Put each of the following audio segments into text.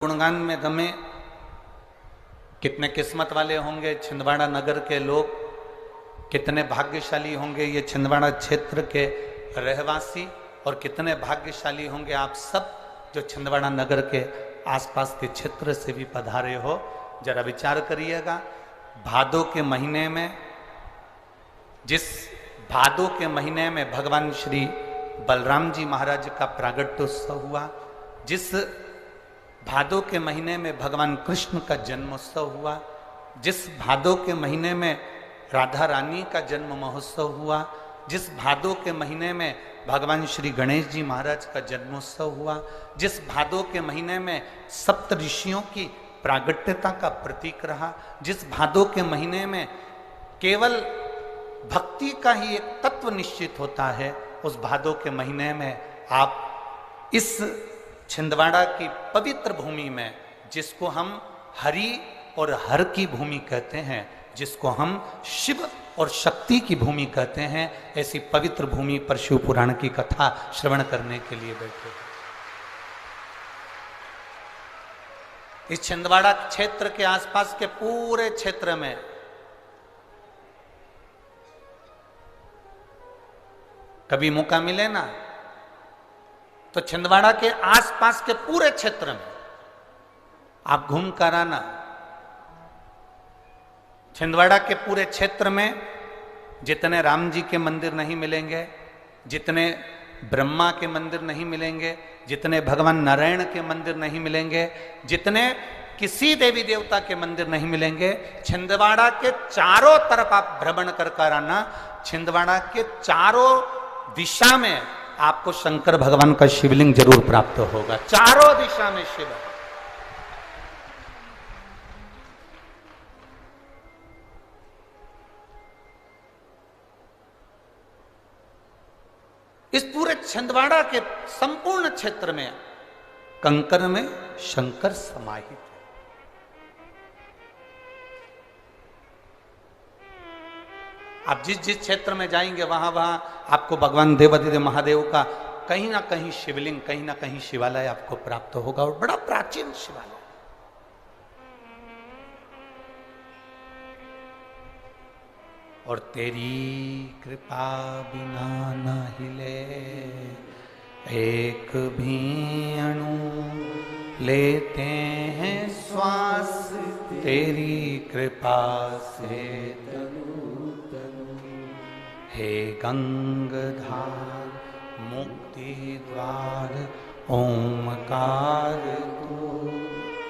गुणगान में दमे। कितने किस्मत वाले होंगे छिंदवाड़ा नगर के लोग, कितने भाग्यशाली होंगे ये छिंदवाड़ा क्षेत्र के रहवासी, और कितने भाग्यशाली होंगे आप सब जो छिंदवाड़ा नगर के आसपास के क्षेत्र से भी पधारे हो। जरा विचार करिएगा, भादों के महीने में, जिस भादों के महीने में भगवान श्री बलराम जी महाराज का प्रागट्योत्सव हुआ, जिस भादों के महीने में भगवान कृष्ण का जन्मोत्सव हुआ, जिस भादों के महीने में राधा रानी का जन्म महोत्सव हुआ, जिस भादों के महीने में भगवान श्री गणेश जी महाराज का जन्मोत्सव हुआ, जिस भादों के महीने में सप्त ऋषियों की प्रागट्यता का प्रतीक रहा, जिस भादों के महीने में केवल भक्ति का ही एक तत्व निश्चित होता है, उस भादों के महीने में आप इस छिंदवाड़ा की पवित्र भूमि में, जिसको हम हरि और हर की भूमि कहते हैं, जिसको हम शिव और शक्ति की भूमि कहते हैं, ऐसी पवित्र भूमि पर शिव पुराण की कथा श्रवण करने के लिए बैठे हैं। इस छिंदवाड़ा क्षेत्र के आसपास के पूरे क्षेत्र में कभी मौका मिले ना, तो छिंदवाड़ा के आसपास के पूरे क्षेत्र में आप घूम कर आना। छिंदवाड़ा के पूरे क्षेत्र में जितने राम जी के मंदिर नहीं मिलेंगे, जितने ब्रह्मा के मंदिर नहीं मिलेंगे, जितने भगवान नारायण के मंदिर नहीं मिलेंगे, जितने किसी देवी देवता के मंदिर नहीं मिलेंगे, छिंदवाड़ा के चारों तरफ आप भ्रमण कर आना। छिंदवाड़ा के चारों दिशा में आपको शंकर भगवान का शिवलिंग जरूर प्राप्त होगा। चारों दिशा में शिव है। इस पूरे छिंदवाड़ा के संपूर्ण क्षेत्र में कंकर में शंकर समाहित है। आप जिस जिस क्षेत्र में जाएंगे वहां वहां आपको भगवान देवाधिदेव महादेव का कहीं ना कहीं शिवलिंग, कहीं ना कहीं शिवालय आपको प्राप्त होगा, और बड़ा प्राचीन शिवालय। और तेरी कृपा बिना न हिले एक भी अणु, लेते हैं श्वास तेरी कृपा से हे गंगधार मुक्ति द्वार ओमकार तू,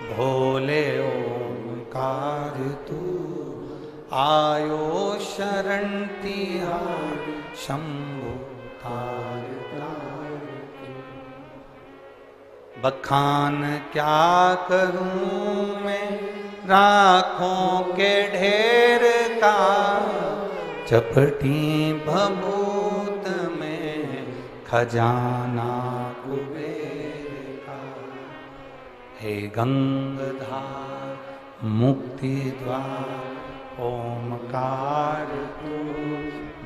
भोले ओमकार तू, आयो शरण तिहार शंभु तार तार। बखान क्या करूं मैं राखों के ढेर का, चपटी भभूत में खजाना कुबेर का। हे गंगधार मुक्ति द्वार ओमकार तू,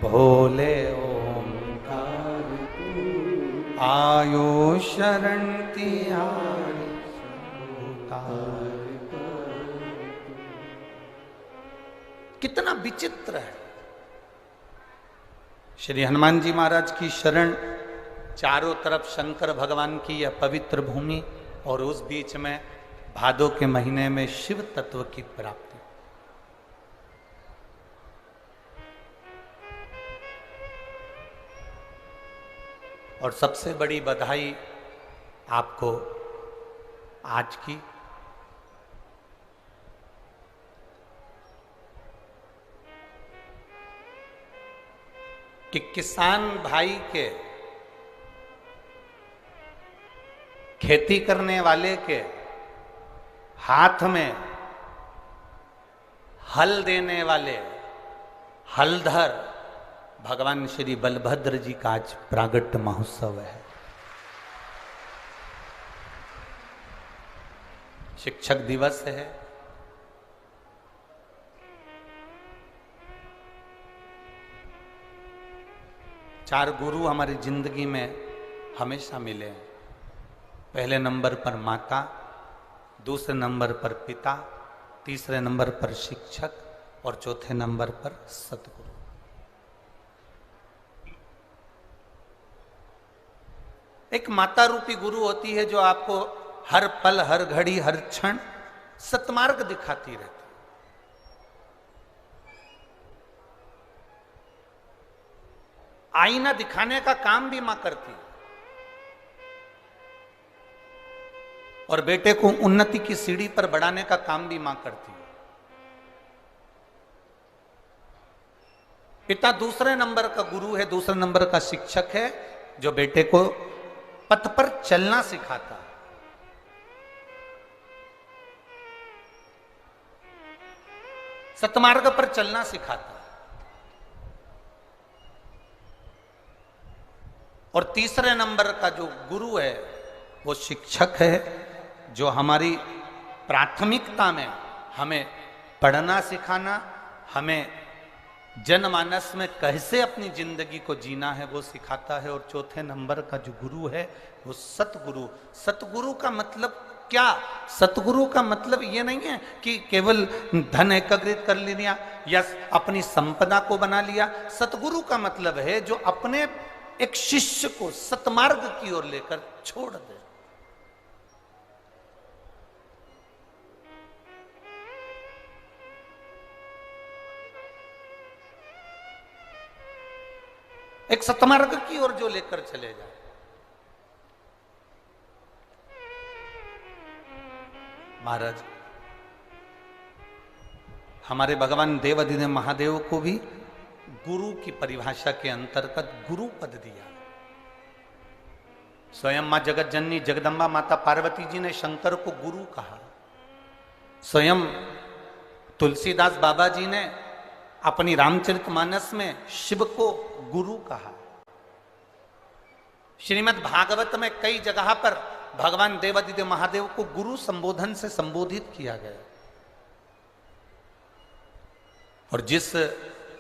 भोले ओमकार तू, आयो शरण तिहारी तार तार। कितना विचित्र है। श्री हनुमान जी महाराज की शरण, चारों तरफ शंकर भगवान की यह पवित्र भूमि, और उस बीच में भादों के महीने में शिव तत्व की प्राप्ति। और सबसे बड़ी बधाई आपको आज की, कि किसान भाई के, खेती करने वाले के हाथ में हल देने वाले हलधर भगवान श्री बलभद्र जी का आज प्रागट्य महोत्सव है। शिक्षक दिवस है। चार गुरु हमारी जिंदगी में हमेशा मिले हैं। पहले नंबर पर माता, दूसरे नंबर पर पिता, तीसरे नंबर पर शिक्षक और चौथे नंबर पर सतगुरु। एक माता रूपी गुरु होती है जो आपको हर पल, हर घड़ी, हर क्षण सतमार्ग दिखाती रहती। आईना दिखाने का काम भी मां करती है और बेटे को उन्नति की सीढ़ी पर बढ़ाने का काम भी मां करती है। पिता दूसरे नंबर का गुरु है, दूसरे नंबर का शिक्षक है, जो बेटे को पथ पर चलना सिखाता है। सतमार्ग पर चलना सिखाता है। और तीसरे नंबर का जो गुरु है वो शिक्षक है, जो हमारी प्राथमिकता में हमें पढ़ना सिखाना, हमें जनमानस में कैसे अपनी जिंदगी को जीना है वो सिखाता है। और चौथे नंबर का जो गुरु है वो सतगुरु। सतगुरु का मतलब क्या? सतगुरु का मतलब ये नहीं है कि केवल धन एकत्रित कर लिया या अपनी संपदा को बना लिया। सतगुरु का मतलब है जो अपने एक शिष्य को सतमार्ग की ओर लेकर छोड़ दे। एक सतमार्ग की ओर जो लेकर चले जाए। महाराज, हमारे भगवान देवाधिदेव महादेव को भी गुरु की परिभाषा के अंतर्गत गुरु पद दिया। स्वयं मां जगत जननी जगदम्बा माता पार्वती जी ने शंकर को गुरु कहा। स्वयं तुलसीदास बाबा जी ने अपनी रामचरितमानस में शिव को गुरु कहा। श्रीमद् भागवत में कई जगह पर भगवान देवाधिदेव महादेव को गुरु संबोधन से संबोधित किया गया। और जिस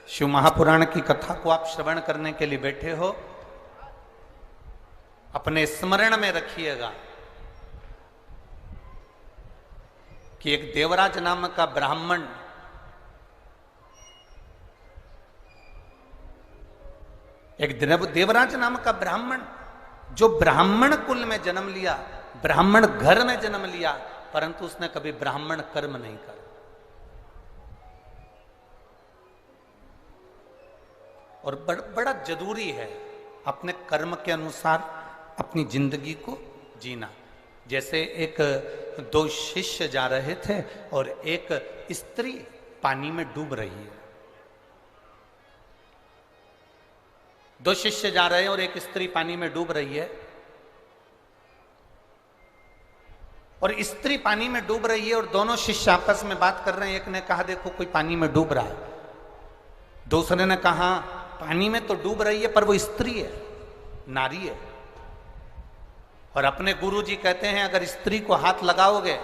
शिव महापुराण की कथा को आप श्रवण करने के लिए बैठे हो, अपने स्मरण में रखिएगा कि एक देवराज नाम का ब्राह्मण देवराज नाम का ब्राह्मण जो ब्राह्मण कुल में जन्म लिया, ब्राह्मण घर में जन्म लिया, परंतु उसने कभी ब्राह्मण कर्म नहीं करा। और बड़ा जरूरी है अपने कर्म के अनुसार अपनी जिंदगी को जीना। जैसे एक दो शिष्य जा रहे थे और एक स्त्री पानी में डूब रही है। दो शिष्य जा रहे हैं और एक स्त्री पानी में डूब रही है। और स्त्री पानी में डूब रही है और दोनों शिष्य आपस में बात कर रहे हैं। एक ने कहा देखो कोई पानी में डूब रहा है। दूसरे ने कहा पानी में तो डूब रही है पर वो स्त्री है, नारी है। और अपने गुरुजी कहते हैं अगर स्त्री को हाथ लगाओगे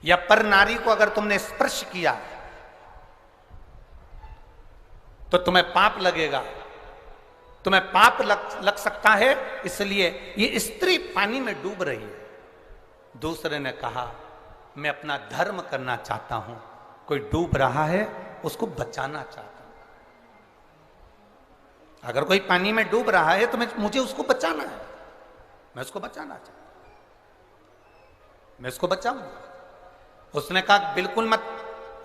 या पर नारी को अगर तुमने स्पर्श किया तो तुम्हें पाप लगेगा, तुम्हें पाप लग सकता है, इसलिए ये स्त्री पानी में डूब रही है। दूसरे ने कहा मैं अपना धर्म करना चाहता हूं, कोई डूब रहा है उसको बचाना चाहता हूं। अगर कोई पानी में डूब रहा है तो मुझे उसको बचाना है, मैं उसको बचाना चाहता हूं, मैं उसको बचाऊंगा। उसने कहा बिल्कुल मत,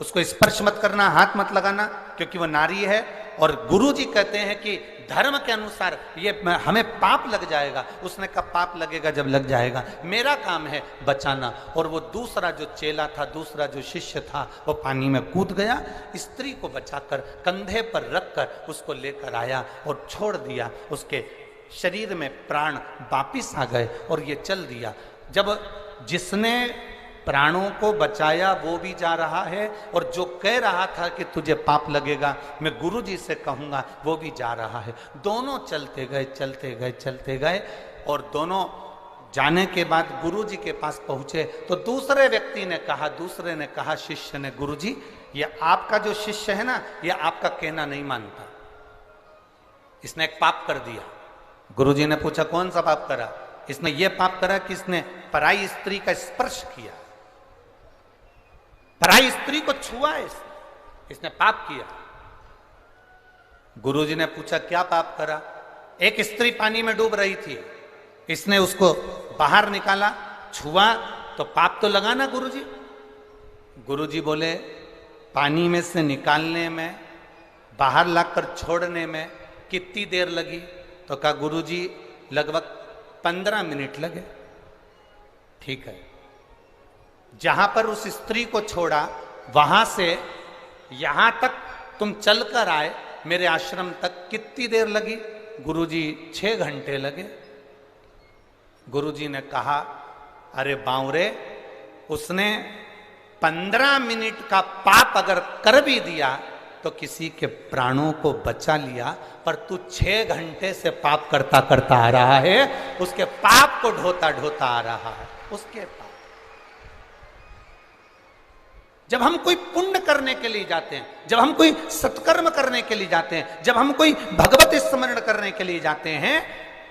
उसको स्पर्श मत करना, हाथ मत लगाना, क्योंकि वो नारी है। और गुरुजी कहते हैं कि धर्म के अनुसार ये हमें पाप लग जाएगा। उसने कहा पाप लगेगा जब लग जाएगा, मेरा काम है बचाना। और वो दूसरा जो चेला था, दूसरा जो शिष्य था, वो पानी में कूद गया, स्त्री को बचाकर कंधे पर रखकर उसको लेकर आया और छोड़ दिया। उसके शरीर में प्राण वापिस आ गए और ये चल दिया। जब जिसने प्राणों को बचाया वो भी जा रहा है और जो कह रहा था कि तुझे पाप लगेगा मैं गुरुजी से कहूंगा वो भी जा रहा है। दोनों चलते गए चलते गए चलते गए और दोनों जाने के बाद गुरुजी के पास पहुंचे तो दूसरे व्यक्ति ने कहा, शिष्य ने, गुरुजी ये आपका जो शिष्य है ना, ये आपका कहना नहीं मानता, इसने एक पाप कर दिया। गुरुजी ने पूछा कौन सा पाप करा? इसने ये पाप करा कि इसने पराई स्त्री का स्पर्श किया, पराई स्त्री को छुआ, इसने पाप किया। गुरुजी ने पूछा क्या पाप करा? एक स्त्री पानी में डूब रही थी, इसने उसको बाहर निकाला, छुआ, तो पाप तो लगा ना गुरुजी? गुरुजी बोले पानी में से निकालने में, बाहर लाकर छोड़ने में कितनी देर लगी? तो कहा गुरुजी लगभग 15 मिनट लगे। ठीक है, जहां पर उस स्त्री को छोड़ा वहां से यहां तक तुम चलकर आए मेरे आश्रम तक, कितनी देर लगी? गुरुजी 6 घंटे लगे। गुरुजी ने कहा अरे बावरे, उसने 15 मिनट का पाप अगर कर भी दिया तो किसी के प्राणों को बचा लिया, पर तू 6 घंटे से पाप करता करता आ रहा है, उसके पाप को ढोता ढोता आ रहा है, उसके पाप। जब हम कोई पुण्य करने के लिए जाते हैं, जब हम कोई सत्कर्म करने के लिए जाते हैं, जब हम कोई भगवत स्मरण करने के लिए जाते हैं,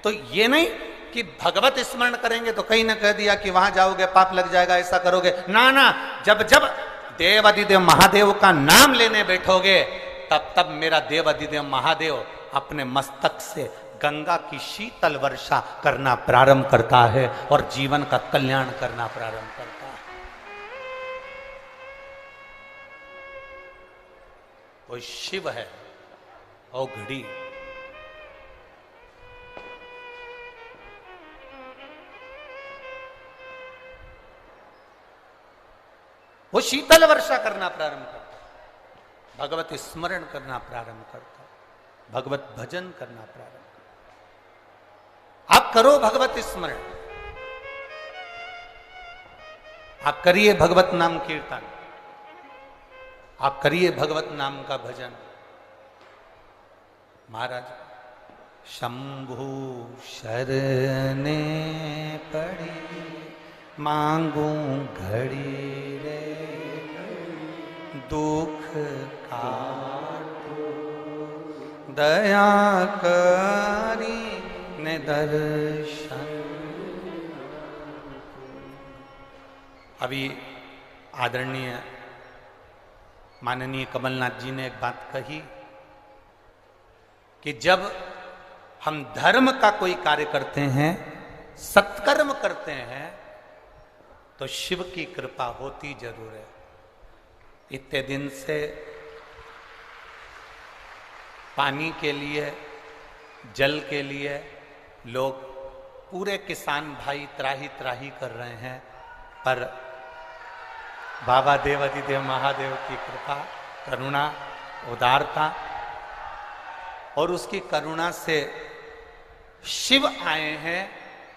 तो ये नहीं कि भगवत स्मरण करेंगे तो कहीं ना कह दिया कि वहां जाओगे पाप लग जाएगा, ऐसा करोगे ना ना। जब जब देवादिदेव महादेव का नाम लेने बैठोगे तब तब मेरा देवादिदेव महादेव अपने मस्तक से गंगा की शीतल वर्षा करना प्रारंभ करता है और जीवन का कल्याण करना प्रारंभ करता है। वो शिव है औघड़ी। वो शीतल वर्षा करना प्रारंभ करता है, भगवत स्मरण करना प्रारंभ करता है, भगवत भजन करना प्रारंभ करता है। आप करो भगवत स्मरण, आप करिए भगवत नाम कीर्तन, आप करिए भगवत नाम का भजन। महाराज शंभु शरणे पड़ी मांगू घड़ी रे, दुख काटो दया करी ने दर्शन। अभी आदरणीय माननीय कमलनाथ जी ने एक बात कही कि जब हम धर्म का कोई कार्य करते हैं, सत्कर्म करते हैं, तो शिव की कृपा होती जरूर है। इतने दिन से पानी के लिए, जल के लिए लोग, पूरे किसान भाई त्राही त्राही कर रहे हैं, पर बाबा देवादिदेव महादेव की कृपा, करुणा, उदारता और उसकी करुणा से शिव आए हैं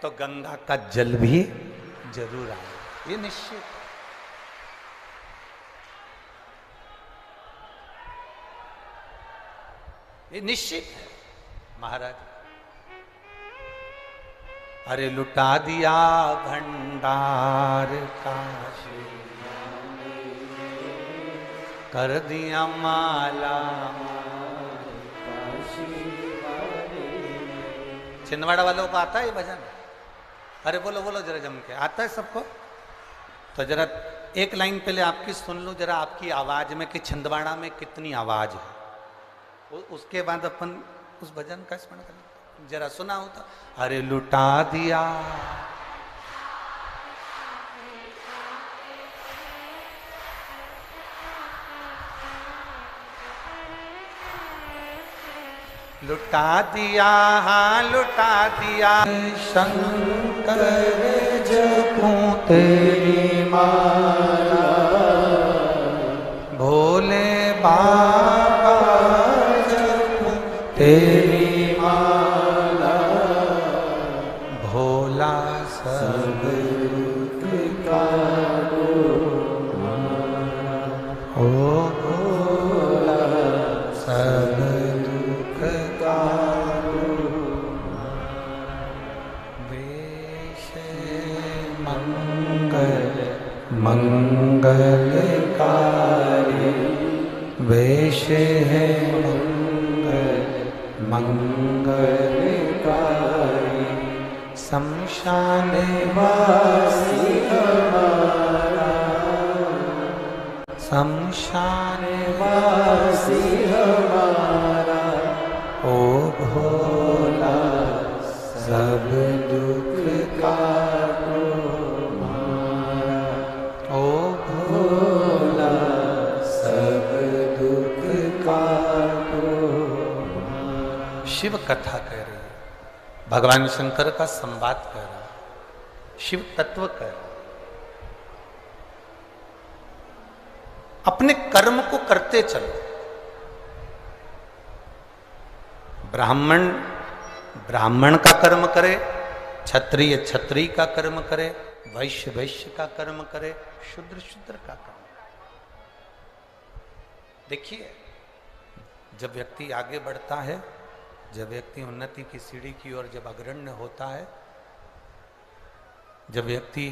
तो गंगा का जल भी जरूर आए, ये निश्चित है। ये निश्चित है महाराज। अरे लुटा दिया भंडार का, कर दिया माला, छिंदवाड़ा वालों को आता है ये भजन? अरे बोलो बोलो जरा जम के, आता है सबको? तो जरा एक लाइन पहले आपकी सुन लो जरा, आपकी आवाज में कि छिंदवाड़ा में कितनी आवाज है, उसके बाद अपन उस भजन का स्मरण करें। जरा सुना हो तो। अरे लुटा दिया लुटा दिया, हाँ लुटा दिया, शंकर जपूं तेरी माला, भोले बाबा जपूं तेरी माला, भोला सब का ओ भोला सब मंगलकारी वेश है, मंगल मंगलकारी शमशान वासी हमारा, शमशान वासी हमारा, ओ भोला सब दुख काटो हमारा, ओ भोला सब दुख काटो हमारा। शिव कथा कह रही है, भगवान शंकर का संवाद कह रहा है, शिव तत्व कह रहा है। अपने कर्म को करते चलो। ब्राह्मण ब्राह्मण का कर्म करे, क्षत्रिय क्षत्रिय का कर्म करे, वैश्य वैश्य का कर्म करे, शूद्र शूद्र का कर्म करे। देखिए, जब व्यक्ति आगे बढ़ता है, जब व्यक्ति उन्नति की सीढ़ी की ओर जब अग्रण्य होता है, जब व्यक्ति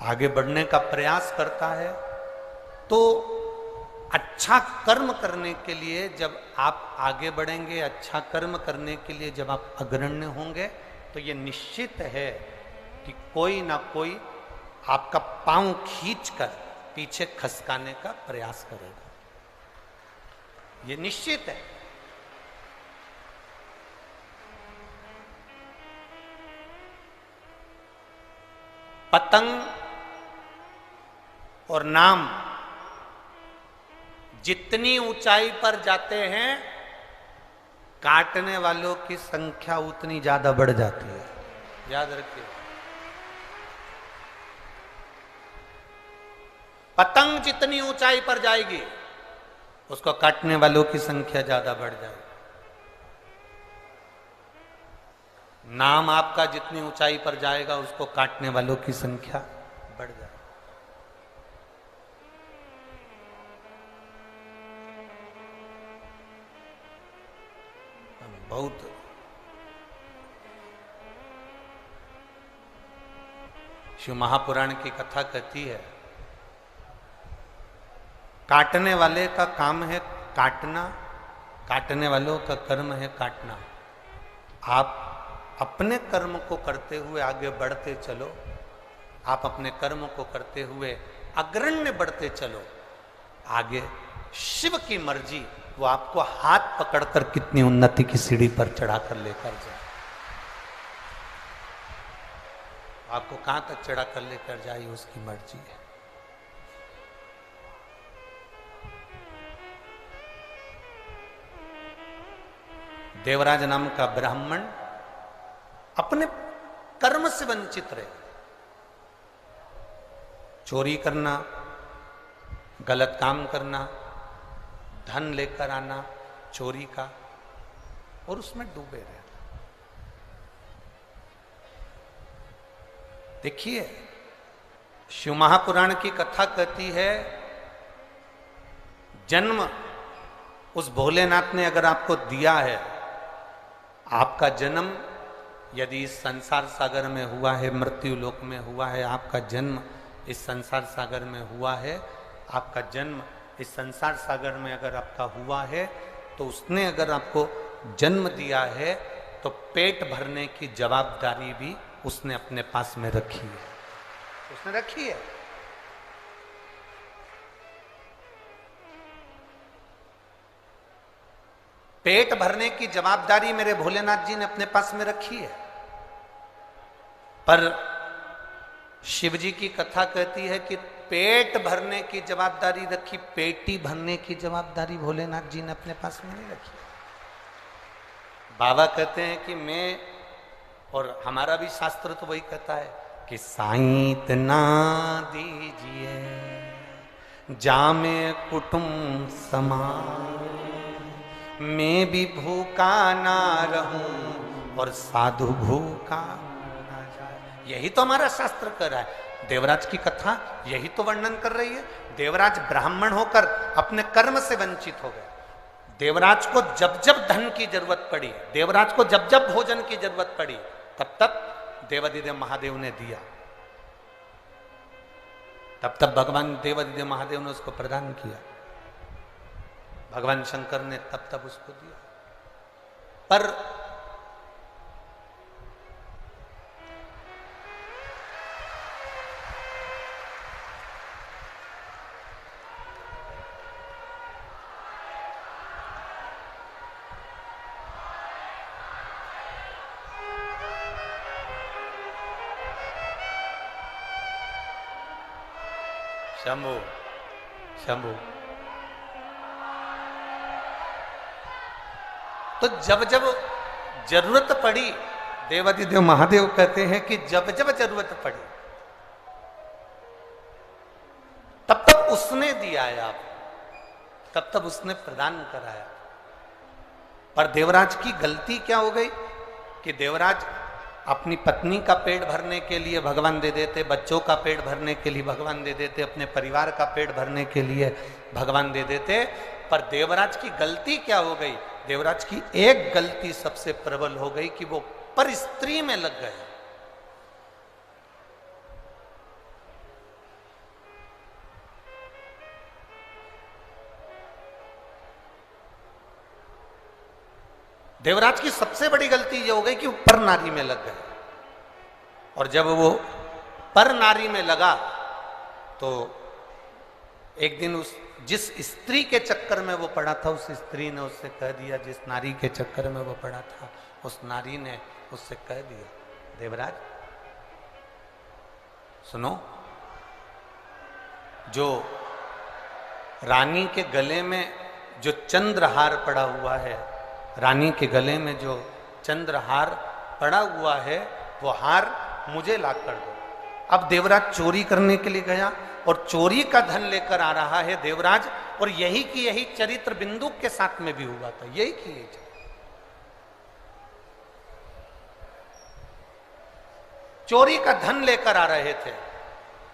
आगे बढ़ने का प्रयास करता है, तो अच्छा कर्म करने के लिए जब आप आगे बढ़ेंगे, अच्छा कर्म करने के लिए जब आप अग्रण्य होंगे, तो ये निश्चित है कि कोई ना कोई आपका पांव खींचकर पीछे खसकाने का प्रयास करेगा। ये निश्चित है। पतंग और नाम जितनी ऊंचाई पर जाते हैं, काटने वालों की संख्या उतनी ज्यादा बढ़ जाती है। याद रखिए, पतंग जितनी ऊंचाई पर जाएगी, उसको काटने वालों की संख्या ज्यादा बढ़ जाएगी। नाम आपका जितनी ऊंचाई पर जाएगा, उसको काटने वालों की संख्या बढ़ जाएगी। बहुत शिव महापुराण की कथा कहती है, काटने वाले का काम है काटना, काटने वालों का कर्म है काटना। आप अपने कर्म को करते हुए आगे बढ़ते चलो, आप अपने कर्म को करते हुए अग्रण्य बढ़ते चलो। आगे शिव की मर्जी, वो आपको हाथ पकड़कर कितनी उन्नति की सीढ़ी पर चढ़ाकर लेकर जाए, आपको कहां तक चढ़ाकर लेकर जाए, उसकी मर्जी है। देवराज नाम का ब्राह्मण अपने कर्म से वंचित रहे। चोरी करना, गलत काम करना, धन लेकर आना चोरी का, और उसमें डूबे रहना। देखिए, शिव महापुराण की कथा कहती है, जन्म उस भोलेनाथ ने अगर आपको दिया है, आपका जन्म यदि इस संसार सागर में हुआ है, मृत्यु लोक में हुआ है, आपका जन्म इस संसार सागर में हुआ है, आपका जन्म इस संसार सागर में अगर आपका हुआ है, तो उसने अगर आपको जन्म दिया है, तो पेट भरने की जवाबदारी भी उसने अपने पास में रखी है। उसने रखी है। पेट भरने की जवाबदारी मेरे भोलेनाथ जी ने अपने पास में रखी है। पर शिव जी की कथा कहती है कि पेट भरने की जवाबदारी रखी, पेटी भरने की जवाबदारी भोलेनाथ जी ने अपने पास में नहीं रखी। बाबा कहते हैं कि मैं, और हमारा भी शास्त्र तो वही कहता है कि साईं इतना दीजिए जामे कुटुंब समान, मैं भी भूखा ना रहूं और साधु भूखा ना जाए। यही तो हमारा शास्त्र कर रहा है। देवराज की कथा यही तो वर्णन कर रही है। देवराज ब्राह्मण होकर अपने कर्म से वंचित हो गए। देवराज को जब जब धन की जरूरत पड़ी, देवराज को जब जब भोजन की जरूरत पड़ी, तब तब देवादिदेव महादेव ने दिया। तब तब भगवान देवादिदेव महादेव ने उसको प्रदान किया। भगवान शंकर ने तब तब उसको दिया। पर शंभु शंभु। तो जब जब जरूरत पड़ी, देवादिदेव महादेव कहते हैं कि जब जब जरूरत पड़ी तब तब उसने दिया है आप, तब तब उसने प्रदान कराया। पर देवराज की गलती क्या हो गई कि देवराज अपनी पत्नी का पेट भरने के लिए भगवान दे देते, बच्चों का पेट भरने के लिए भगवान दे देते, अपने परिवार का पेट भरने के लिए भगवान दे देते। पर देवराज की गलती क्या हो गई? देवराज की एक गलती सबसे प्रबल हो गई कि वो पर स्त्री में लग गए। देवराज की सबसे बड़ी गलती ये हो गई कि वो पर नारी में लग गए। और जब वो पर नारी में लगा तो एक दिन उस जिस स्त्री के चक्कर में वो पड़ा था, उस स्त्री ने उससे कह दिया, जिस नारी के चक्कर में वो पड़ा था उस नारी ने उससे कह दिया, देवराज सुनो, जो रानी के गले में जो चंद्रहार पड़ा हुआ है, रानी के गले में जो चंद्रहार पड़ा हुआ है, वो हार मुझे ला कर दो। अब देवराज चोरी करने के लिए गया और चोरी का धन लेकर आ रहा है देवराज। और यही की यही चरित्र बिंदु के साथ में भी हुआ था, यही की यही चोरी का धन लेकर आ रहे थे।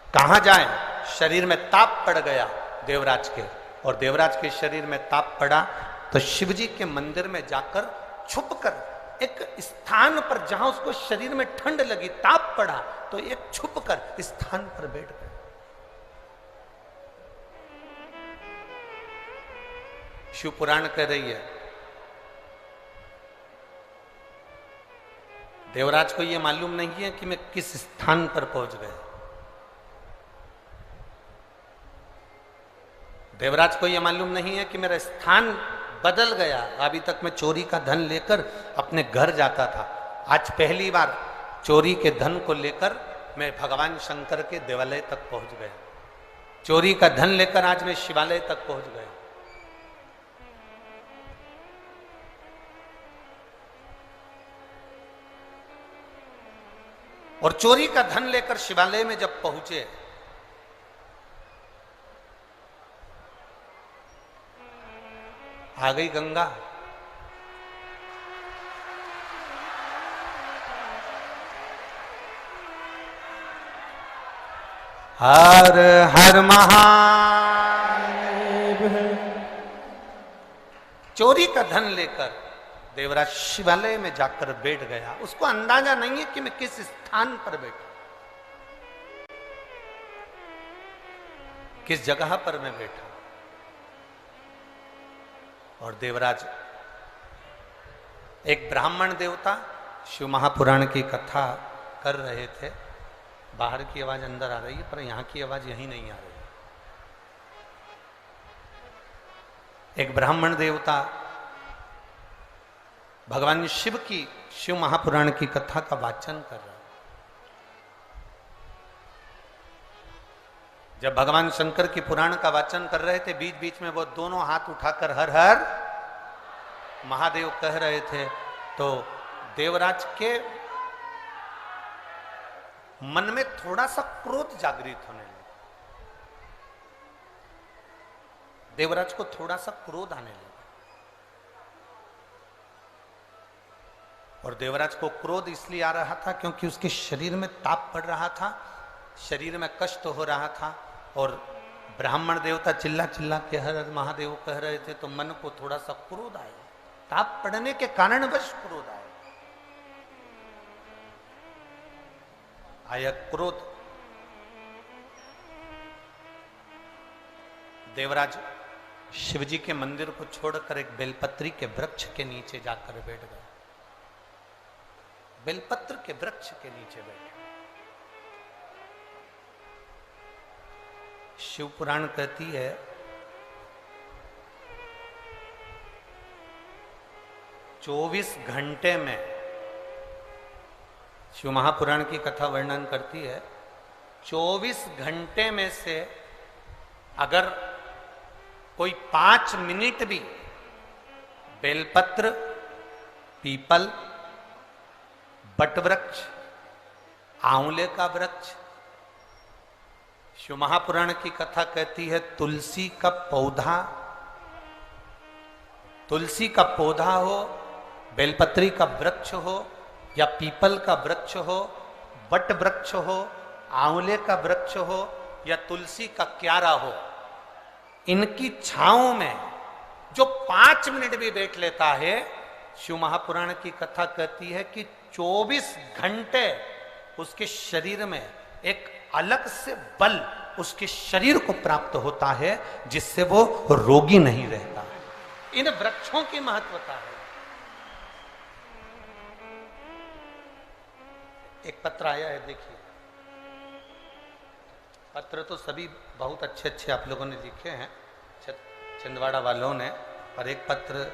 कहां जाएं? शरीर में ताप पड़ गया देवराज के, और देवराज के शरीर में ताप पड़ा तो शिवजी के मंदिर में जाकर छुपकर एक स्थान पर जहां उसको शरीर में ठंड लगी, ताप पड़ा, तो एक छुपकर स्थान पर बैठ गए। शिव पुराण कह रही है देवराज को यह मालूम नहीं है कि मैं किस स्थान पर पहुंच गया। देवराज को यह मालूम नहीं है कि मेरा स्थान बदल गया। अभी तक मैं चोरी का धन लेकर अपने घर जाता था, आज पहली बार चोरी के धन को लेकर मैं भगवान शंकर के देवालय तक पहुंच गया। चोरी का धन लेकर आज मैं शिवालय तक पहुंच गया। और चोरी का धन लेकर शिवालय में जब पहुंचे, आ गई गंगा। हर हर महादेव। चोरी का धन लेकर देवराज शिवालय में जाकर बैठ गया। उसको अंदाजा नहीं है कि मैं किस स्थान पर बैठा, किस जगह पर मैं बैठा। और देवराज एक ब्राह्मण देवता शिव महापुराण की कथा कर रहे थे। बाहर की आवाज अंदर आ रही है, पर यहां की आवाज यहीं नहीं आ रही है। एक ब्राह्मण देवता भगवान शिव की शिव महापुराण की कथा का वाचन कर रहा है। जब भगवान शंकर की पुराण का वाचन कर रहे थे, बीच बीच में वो दोनों हाथ उठाकर हर हर महादेव कह रहे थे, तो देवराज के मन में थोड़ा सा क्रोध जागृत होने लगा। देवराज को थोड़ा सा क्रोध आने लगा। और देवराज को क्रोध इसलिए आ रहा था क्योंकि उसके शरीर में ताप पड़ रहा था, शरीर में कष्ट हो रहा था। और ब्राह्मण देवता चिल्ला चिल्ला के हर हर महादेव कह रहे थे, तो मन को थोड़ा सा क्रोध आया। ताप पड़ने के कारणवश क्रोध आया। आया क्रोध। देवराज शिवजी के मंदिर को छोड़कर एक बेलपत्री के वृक्ष के नीचे जाकर बैठ गए। बेलपत्र के वृक्ष के नीचे बैठे। शिव पुराण कहती है चौबीस घंटे में, शिव महापुराण की कथा वर्णन करती है 24 घंटे में से अगर कोई 5 मिनट भी बेलपत्र, पीपल, बटवृक्ष, आंवले का वृक्ष, शिव महापुराण की कथा कहती है तुलसी का पौधा, तुलसी का पौधा हो, बेलपत्री का वृक्ष हो, या पीपल का वृक्ष हो, बट वृक्ष हो, आंवले का वृक्ष हो, या तुलसी का क्यारा हो, इनकी छांव में जो 5 मिनट भी बैठ लेता है, शिव महापुराण की कथा कहती है कि 24 घंटे उसके शरीर में एक अलग से बल उसके शरीर को प्राप्त होता है, जिससे वो रोगी नहीं रहता है। इन वृक्षों की महत्वता है। एक पत्र आया है, देखिए। पत्र तो सभी बहुत अच्छे अच्छे आप लोगों ने लिखे हैं, छिंदवाड़ा वालों ने, और एक पत्र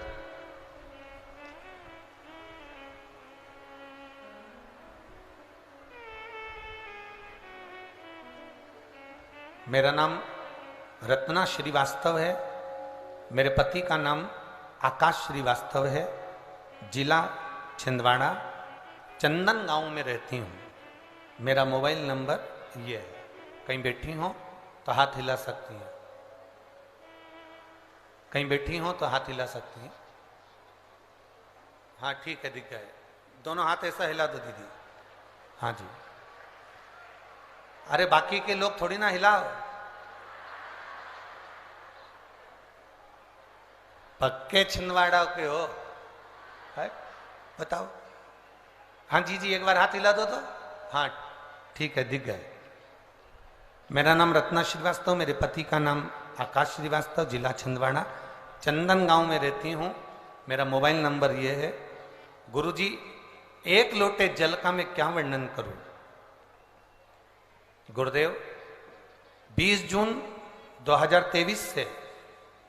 मेरा नाम रत्ना श्रीवास्तव है, मेरे पति का नाम आकाश श्रीवास्तव है, जिला छिंदवाड़ा, चंदन गांव में रहती हूँ। मेरा मोबाइल नंबर ये है, कहीं बैठी हो तो हाथ हिला सकती हैं, कहीं बैठी हो तो हाथ हिला सकती हैं। हाँ ठीक है, दिख गए दोनों हाथ, ऐसा हिला दो दीदी। हाँ जी, अरे बाकी के लोग थोड़ी ना हिलाओ, पक्के छिंदवाड़ा के हो, है? बताओ। हाँ जी जी, एक बार हाथ हिला दो तो। हाँ ठीक है, दिख गए। मेरा नाम रत्ना श्रीवास्तव, मेरे पति का नाम आकाश श्रीवास्तव, जिला छिंदवाड़ा, चंदन गांव में रहती हूँ। मेरा मोबाइल नंबर ये है। गुरुजी, एक लोटे जल का मैं क्या वर्णन करूं? गुरुदेव, 20 जून 2023 से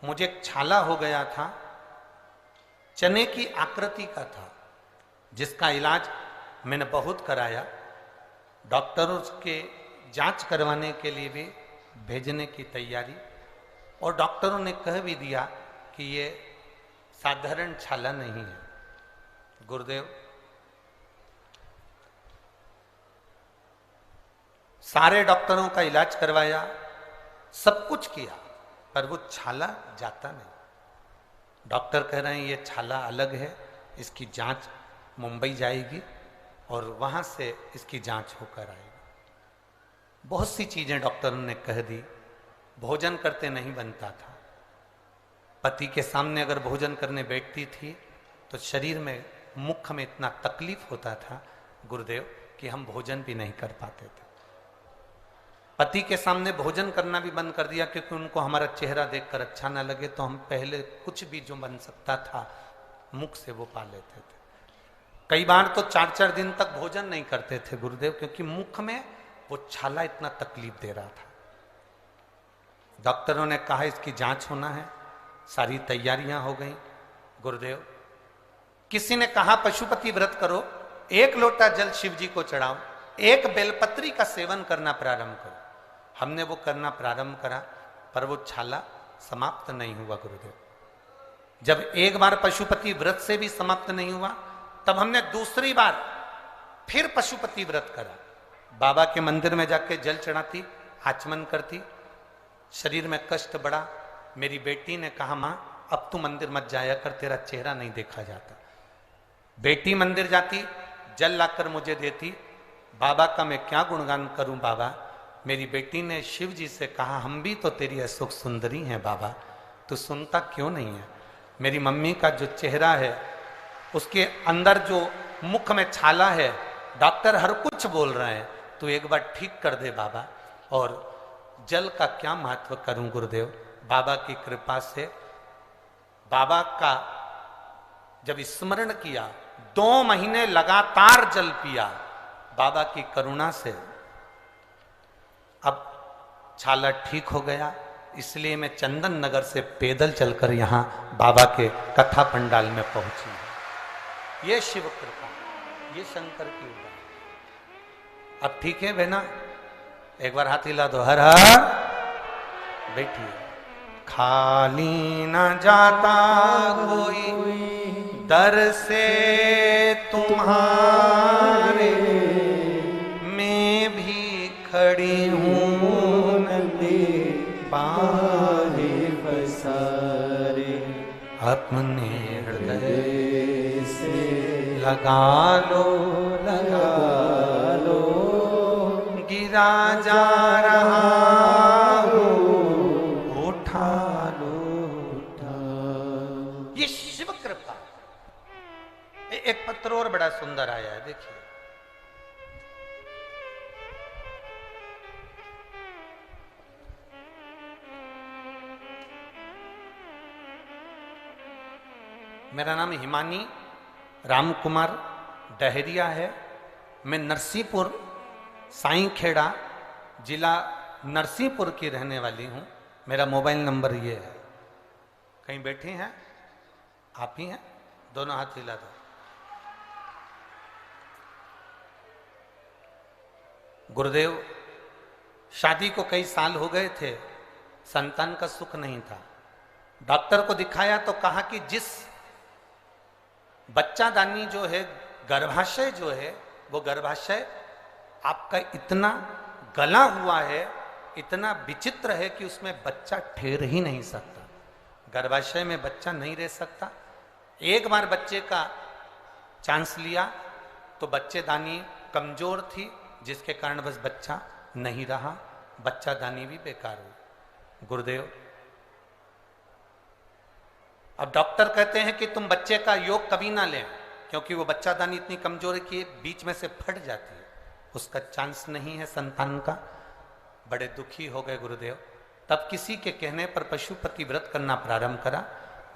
मुझे एक छाला हो गया था, चने की आकृति का था, जिसका इलाज मैंने बहुत कराया। डॉक्टरों के जांच करवाने के लिए भी भेजने की तैयारी, और डॉक्टरों ने कह भी दिया कि ये साधारण छाला नहीं है। गुरुदेव, सारे डॉक्टरों का इलाज करवाया, सब कुछ किया, पर वो छाला जाता नहीं। डॉक्टर कह रहे हैं ये छाला अलग है, इसकी जांच मुंबई जाएगी और वहां से इसकी जांच होकर आएगी। बहुत सी चीजें डॉक्टरों ने कह दी। भोजन करते नहीं बनता था। पति के सामने अगर भोजन करने बैठती थी तो शरीर में, मुख में इतना तकलीफ होता था गुरुदेव कि हम भोजन भी नहीं कर पाते थे। पति के सामने भोजन करना भी बंद कर दिया, क्योंकि उनको हमारा चेहरा देखकर अच्छा ना लगे, तो हम पहले कुछ भी जो बन सकता था मुख से वो पा लेते थे। कई बार तो 4-4 दिन तक भोजन नहीं करते थे गुरुदेव, क्योंकि मुख में वो छाला इतना तकलीफ दे रहा था। डॉक्टरों ने कहा इसकी जांच होना है, सारी तैयारियां हो गई। गुरुदेव, किसी ने कहा पशुपति व्रत करो, 1 लोटा जल शिव जी को चढ़ाओ, 1 बेलपत्री का सेवन करना प्रारंभ करो। हमने वो करना प्रारंभ करा, पर वो छाला समाप्त नहीं हुआ गुरुदेव। जब एक बार पशुपति व्रत से भी समाप्त नहीं हुआ, तब हमने दूसरी बार फिर पशुपति व्रत करा। बाबा के मंदिर में जाके जल चढ़ाती, आचमन करती, शरीर में कष्ट बढ़ा। मेरी बेटी ने कहा, मां अब तू मंदिर मत जाया कर, तेरा चेहरा नहीं देखा जाता। बेटी मंदिर जाती, जल लाकर मुझे देती। बाबा का मैं क्या गुणगान करूं बाबा। मेरी बेटी ने शिव जी से कहा, हम भी तो तेरी अशोक सुंदरी हैं बाबा, तू सुनता क्यों नहीं है। मेरी मम्मी का जो चेहरा है, उसके अंदर जो मुख में छाला है, डॉक्टर हर कुछ बोल रहे हैं, तू एक बार ठीक कर दे बाबा। और जल का क्या महत्व करूं गुरुदेव। बाबा की कृपा से, बाबा का जब स्मरण किया, 2 महीने लगातार जल पिया, बाबा की करुणा से अब छाला ठीक हो गया। इसलिए मैं चंदन नगर से पैदल चलकर यहाँ बाबा के कथा पंडाल में पहुंची हूं। ये शिव कृपा, ये शंकर की उदाहरण। अब ठीक है बहना, एक बार हाथ हिला दो, हर हर बैठिए। खाली न जाता कोई दर से तुम्हारे, मैं भी खड़ी हूँ नंदी बाहे पसारे। अपने हृदय से लगा लो, गिरा जा रहा हूँ, उठा लो, उठा। ये शिव कृपा। एक पत्र और बड़ा सुंदर आया है, देखिए। मेरा नाम हिमानी राम कुमार डहरिया है। मैं नरसिंहपुर साईंखेड़ा जिला नरसिंहपुर की रहने वाली हूं। मेरा मोबाइल नंबर ये है। कहीं बैठे हैं आप ही हैं? दोनों हाथ हिला दो। गुरुदेव, शादी को कई साल हो गए थे, संतान का सुख नहीं था। डॉक्टर को दिखाया तो कहा कि जिस बच्चादानी जो है, गर्भाशय जो है, वो गर्भाशय आपका इतना गला हुआ है, इतना विचित्र है कि उसमें बच्चा ठहर ही नहीं सकता। गर्भाशय में बच्चा नहीं रह सकता। एक बार बच्चे का चांस लिया तो बच्चेदानी कमजोर थी, जिसके कारण बस बच्चा नहीं रहा, बच्चादानी भी बेकार हुई। गुरुदेव, अब डॉक्टर कहते हैं कि तुम बच्चे का योग कभी ना लें, क्योंकि वो बच्चादानी इतनी कमजोर है कि बीच में से फट जाती है, उसका चांस नहीं है संतान का। बड़े दुखी हो गए गुरुदेव। तब किसी के कहने पर पशुपति व्रत करना प्रारंभ करा।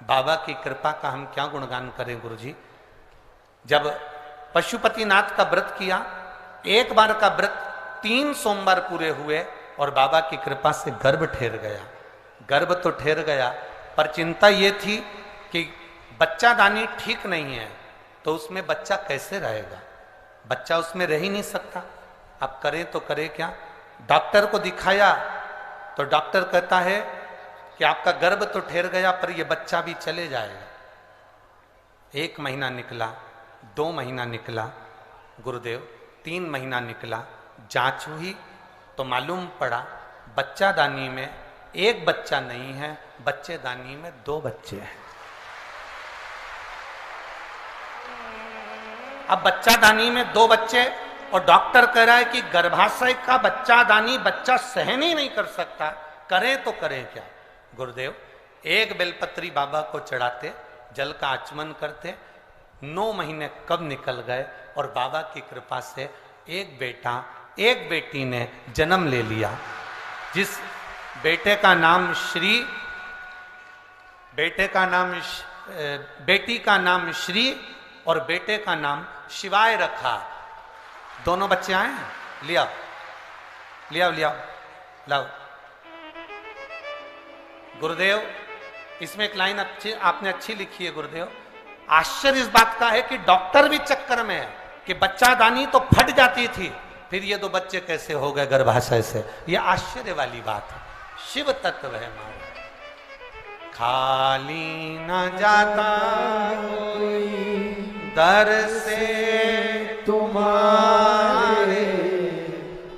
बाबा की कृपा का हम क्या गुणगान करें गुरुजी। जब पशुपतिनाथ का व्रत किया, एक बार का व्रत 3 सोमवार पूरे हुए और बाबा की कृपा से गर्भ ठहर गया। गर्भ तो ठहर गया, पर चिंता ये थी कि बच्चादानी ठीक नहीं है, तो उसमें बच्चा कैसे रहेगा? बच्चा उसमें रह ही नहीं सकता। अब करें तो करें क्या? डॉक्टर को दिखाया तो डॉक्टर कहता है कि आपका गर्भ तो ठहर गया, पर यह बच्चा भी चले जाएगा। 1 महीना निकला, 2 महीना निकला गुरुदेव, 3 महीना निकला। जांच हुई तो मालूम पड़ा बच्चादानी में 1 बच्चा नहीं है, बच्चेदानी में 2 बच्चे हैं। अब बच्चादानी में 2 बच्चे, और डॉक्टर कह रहा है कि गर्भाशय का बच्चादानी बच्चा सहन ही नहीं कर सकता, करें तो करें क्या? गुरुदेव, 1 बेलपत्री बाबा को चढ़ाते, जल का आचमन करते। 9 महीने कब निकल गए और बाबा की कृपा से 1 बेटा 1 बेटी ने जन्म ले लिया। जिस बेटे का नाम श्री, बेटी का नाम श्री और बेटे का नाम शिवाय रखा। दोनों बच्चे आए हैं, लिया लाओ। गुरुदेव, इसमें एक लाइन आपने अच्छी लिखी है गुरुदेव। आश्चर्य इस बात का है कि डॉक्टर भी चक्कर में है कि बच्चादानी तो फट जाती थी, फिर ये 2 बच्चे कैसे हो गए गर्भाशय से। ये आश्चर्य वाली बात है। शिव तत्व है हमारा। खाली न जाता कोई दर से तुम्हारे,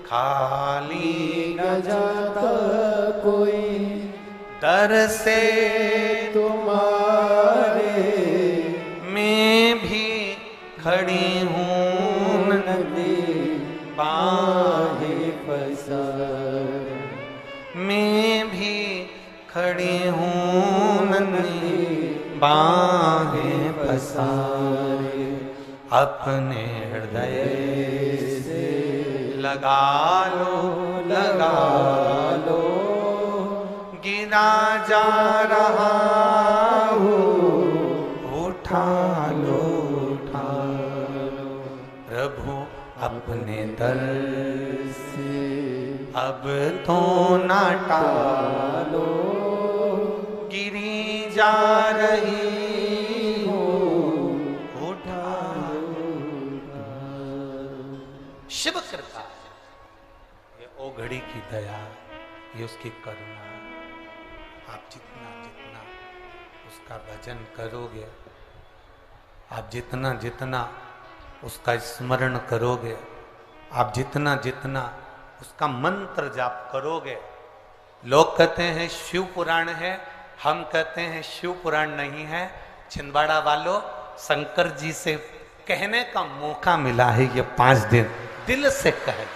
खाली न जाता कोई दर से तुम्हारे, मैं भी खड़ी हूँ नदी बाहे पसारे, मैं भी खड़ी हूँ नदी बाहे पसारे। अपने हृदय से लगा लो, गिरा जा रहा हूँ, उठा लो। प्रभु अपने दर से अब तो ना टालो, गिरी जा रही हूँ, उठा लो। शिव कृपा, ये ओ घड़ी की दया, ये उसकी करुणा। आप जितना जितना उसका भजन करोगे, आप जितना जितना उसका स्मरण करोगे, आप जितना जितना उसका मंत्र जाप करोगे। लोग कहते हैं शिव पुराण है, हम कहते हैं शिव पुराण नहीं है। छिंदवाड़ा वालों, शंकर जी से कहने का मौका मिला है ये 5 दिन, दिल से कहे।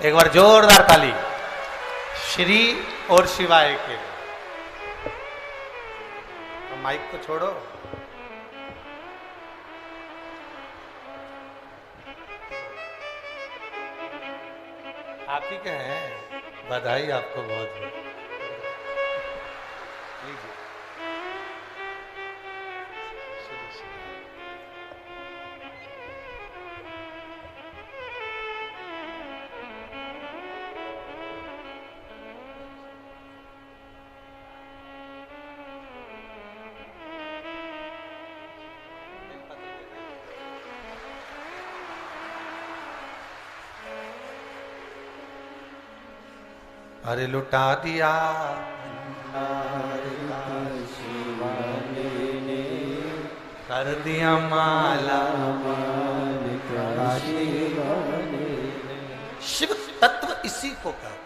एक बार जोरदार ताली श्री और शिवाय के। तो माइक को छोड़ो। आप ही के हैं, बधाई आपको बहुत बहुत। लीजिए। अरे लुटा दिया कर दिया माला, शिव तत्व इसी को कहता है।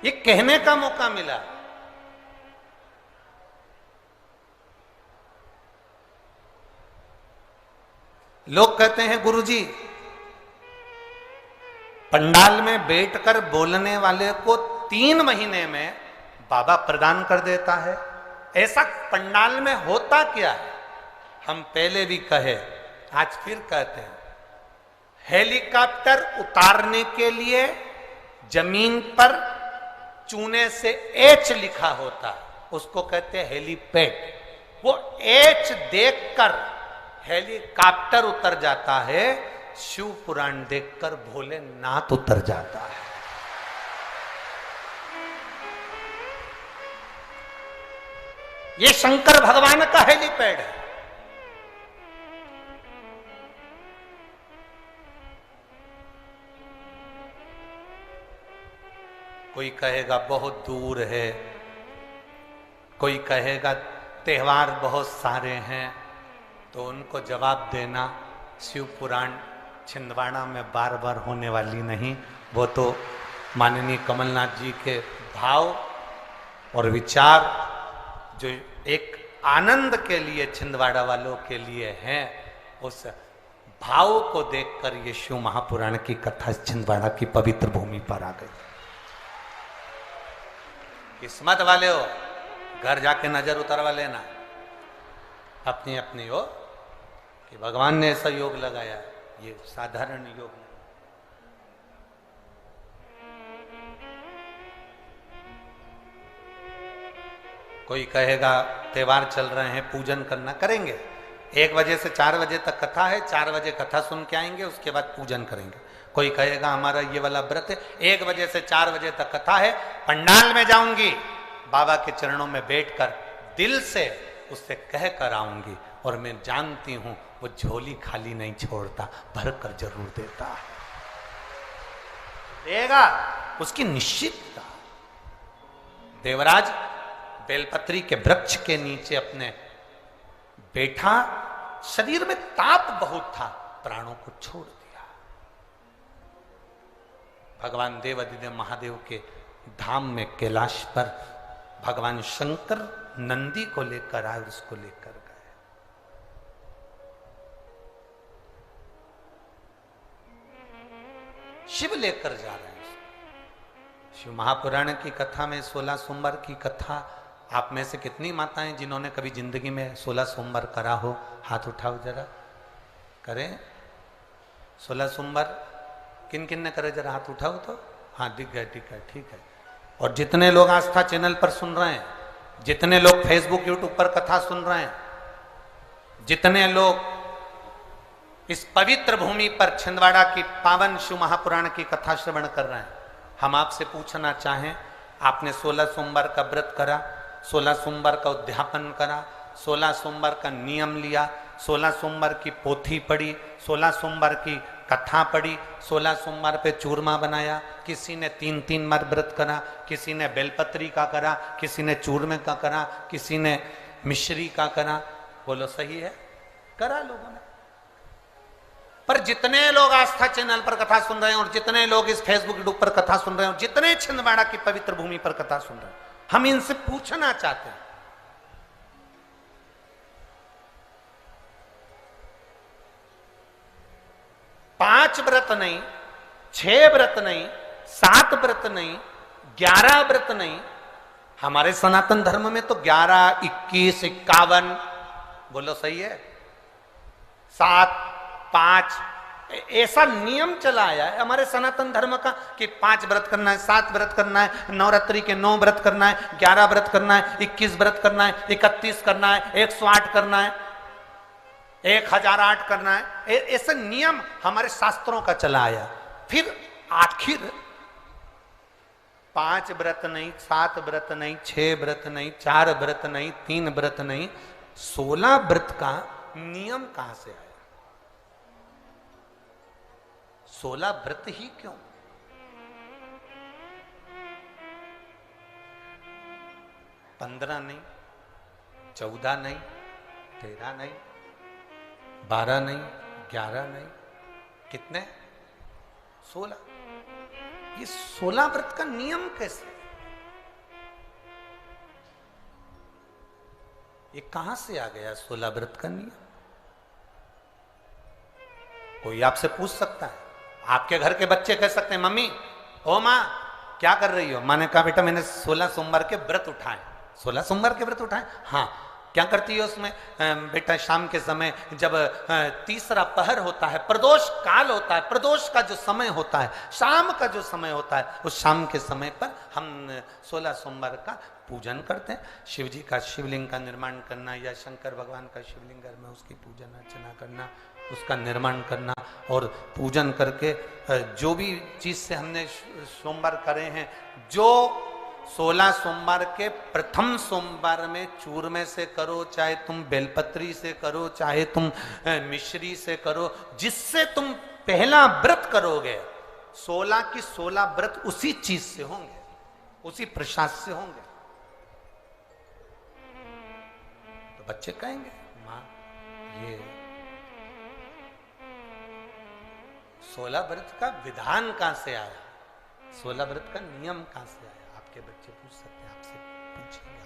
ये कहने का मौका मिला। लोग कहते हैं गुरुजी, पंडाल में बैठकर बोलने वाले को 3 महीने में बाबा प्रदान कर देता है। ऐसा पंडाल में होता क्या है? हम पहले भी कहे, आज फिर कहते हैं। हेलीकॉप्टर उतारने के लिए जमीन पर चूने से एच लिखा होता है, उसको कहते हैं हेलीपैड। वो एच देखकर हेलीकॉप्टर उतर जाता है, शिव पुराण देखकर भोलेनाथ उतर जाता है। ये शंकर भगवान का हेलीपैड है। कोई कहेगा बहुत दूर है, कोई कहेगा त्योहार बहुत सारे हैं, तो उनको जवाब देना शिव पुराण छिंदवाड़ा में बार बार होने वाली नहीं। वो तो माननीय कमलनाथ जी के भाव और विचार जो एक आनंद के लिए छिंदवाड़ा वालों के लिए हैं, उस भाव को देखकर ये शिव महापुराण की कथा छिंदवाड़ा की पवित्र भूमि पर आ गई। किस्मत वाले हो, घर जाके नजर उतरवा लेना अपनी अपनी हो कि भगवान ने ऐसा योग लगाया, ये साधारण योग नहीं। कोई कहेगा त्योहार चल रहे हैं, पूजन करना, करेंगे। 1 बजे से 4 बजे तक कथा है, 4 बजे कथा सुन के आएंगे, उसके बाद पूजन करेंगे। कोई कहेगा हमारा ये वाला व्रत है, 1 बजे से 4 बजे तक कथा है, पंडाल में जाऊंगी, बाबा के चरणों में बैठकर दिल से उससे कह कर आऊंगी, और मैं जानती हूं वो झोली खाली नहीं छोड़ता, भर कर जरूर देता है, देगा, उसकी निश्चितता। देवराज बेलपत्री के वृक्ष के नीचे अपने बैठा, शरीर में ताप बहुत था, प्राणों को छोड़ दिया। भगवान देव अधिदेव महादेव के धाम में कैलाश पर भगवान शंकर नंदी को लेकर आए, उसको लेकर गए। शिव लेकर जा रहे हैं। शिव महापुराण की कथा में 16 सोमवार की कथा, आप में से कितनी माताएं जिन्होंने कभी जिंदगी में 16 सोमवार करा हो, हाथ उठाओ जरा, करें 16 सोमवार किन किन ने करे, जरा हाथ उठाओ तो। हाँ दिख गए, ठीक है, ठीक है। और जितने लोग आस्था चैनल पर सुन रहे हैं, जितने लोग फेसबुक यूट्यूब पर कथा सुन रहे हैं, जितने लोग इस पवित्र भूमि पर छिंदवाड़ा की पावन शिव महापुराण की कथा श्रवण कर रहे हैं। हम आपसे पूछना चाहें, आपने 16 सोमवार का व्रत करा, 16 सोमवार का उद्यापन करा, 16 सोमवार का नियम लिया, 16 सोमवार की पोथी पढ़ी, 16 सोमवार की कथा पढ़ी, 16 सोमवार पे चूरमा बनाया, किसी ने 3-3 बार व्रत करा, किसी ने बेलपत्री का करा, किसी ने चूरमे का करा, किसी ने मिश्री का करा। बोलो सही है? करा लोगों ने। पर जितने लोग आस्था चैनल पर कथा सुन रहे हैं और जितने लोग इस फेसबुक यूट्यूब पर कथा सुन रहे हैं और जितने छिंदवाड़ा की पवित्र भूमि पर कथा सुन रहे हैं, हम इनसे पूछना चाहते हैं, 5 व्रत नहीं, 6 व्रत नहीं, 7 व्रत नहीं, 11 व्रत नहीं, हमारे सनातन धर्म में तो 11, 21, 51, बोलो सही है, 7, 5, ऐसा नियम चला आया है हमारे सनातन धर्म का कि 5 व्रत करना है, 7 व्रत करना है, नवरात्रि के 9 व्रत करना है, 11 व्रत करना है, 21 व्रत करना है, 31 करना है, 108 करना है, 1008 करना है। ऐसे नियम हमारे शास्त्रों का चला आया। फिर आखिर 5 व्रत नहीं, 7 व्रत नहीं, 6 व्रत नहीं, 4 व्रत नहीं, 3 व्रत नहीं, 16 व्रत का नियम कहां से आया? 16 व्रत ही क्यों? 15 नहीं, 14 नहीं, 13 नहीं, 12 नहीं, 11 नहीं, कितने? 16। ये 16 व्रत का नियम कैसे? ये कहां से आ गया 16 व्रत का नियम? कोई आपसे पूछ सकता है, आपके घर के बच्चे कह सकते हैं, मम्मी, ओ माँ क्या कर रही हो? माँ ने कहा, बेटा मैंने 16 सोमवार के व्रत उठाए। 16 सोमवार के व्रत उठाए? हाँ। क्या करती है उसमें? बेटा शाम के समय जब तीसरा पहर होता है, प्रदोष काल होता है, प्रदोष का जो समय होता है, शाम का जो समय होता है, उस शाम के समय पर हम 16 सोमवार का पूजन करते हैं। शिव जी का शिवलिंग का निर्माण करना या शंकर भगवान का शिवलिंग घर में उसकी पूजन अर्चना करना, उसका निर्माण करना और पूजन करके जो भी चीज से हमने सोमवार करे हैं, जो 16 सोमवार के प्रथम सोमवार में चूरमे से करो, चाहे तुम बेलपत्री से करो, चाहे तुम मिश्री से करो, जिससे तुम पहला व्रत करोगे, 16 की 16 व्रत उसी चीज से होंगे, उसी प्रसाद से होंगे। तो बच्चे कहेंगे, माँ ये 16 व्रत का विधान कहां से आया? 16 व्रत का नियम कहां से आया? आपके बच्चे पूछ सकते हैं, आपसे पूछेंगे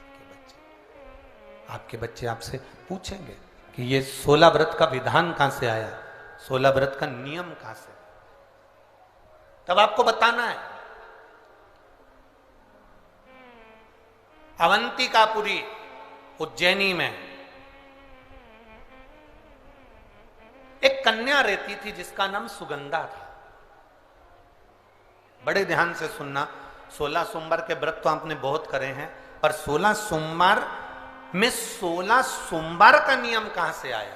आपके बच्चे आपसे पूछेंगे कि ये 16 व्रत का विधान कहां से आया, 16 व्रत का नियम कहां से? तब आपको बताना है। अवंतिकापुरी उज्जैनी में एक कन्या रहती थी जिसका नाम सुगंधा था। बड़े ध्यान से सुनना, 16 सोमवार के व्रत तो आपने बहुत करे हैं, पर 16 सोमवार में 16 सोमवार का नियम कहां से आया?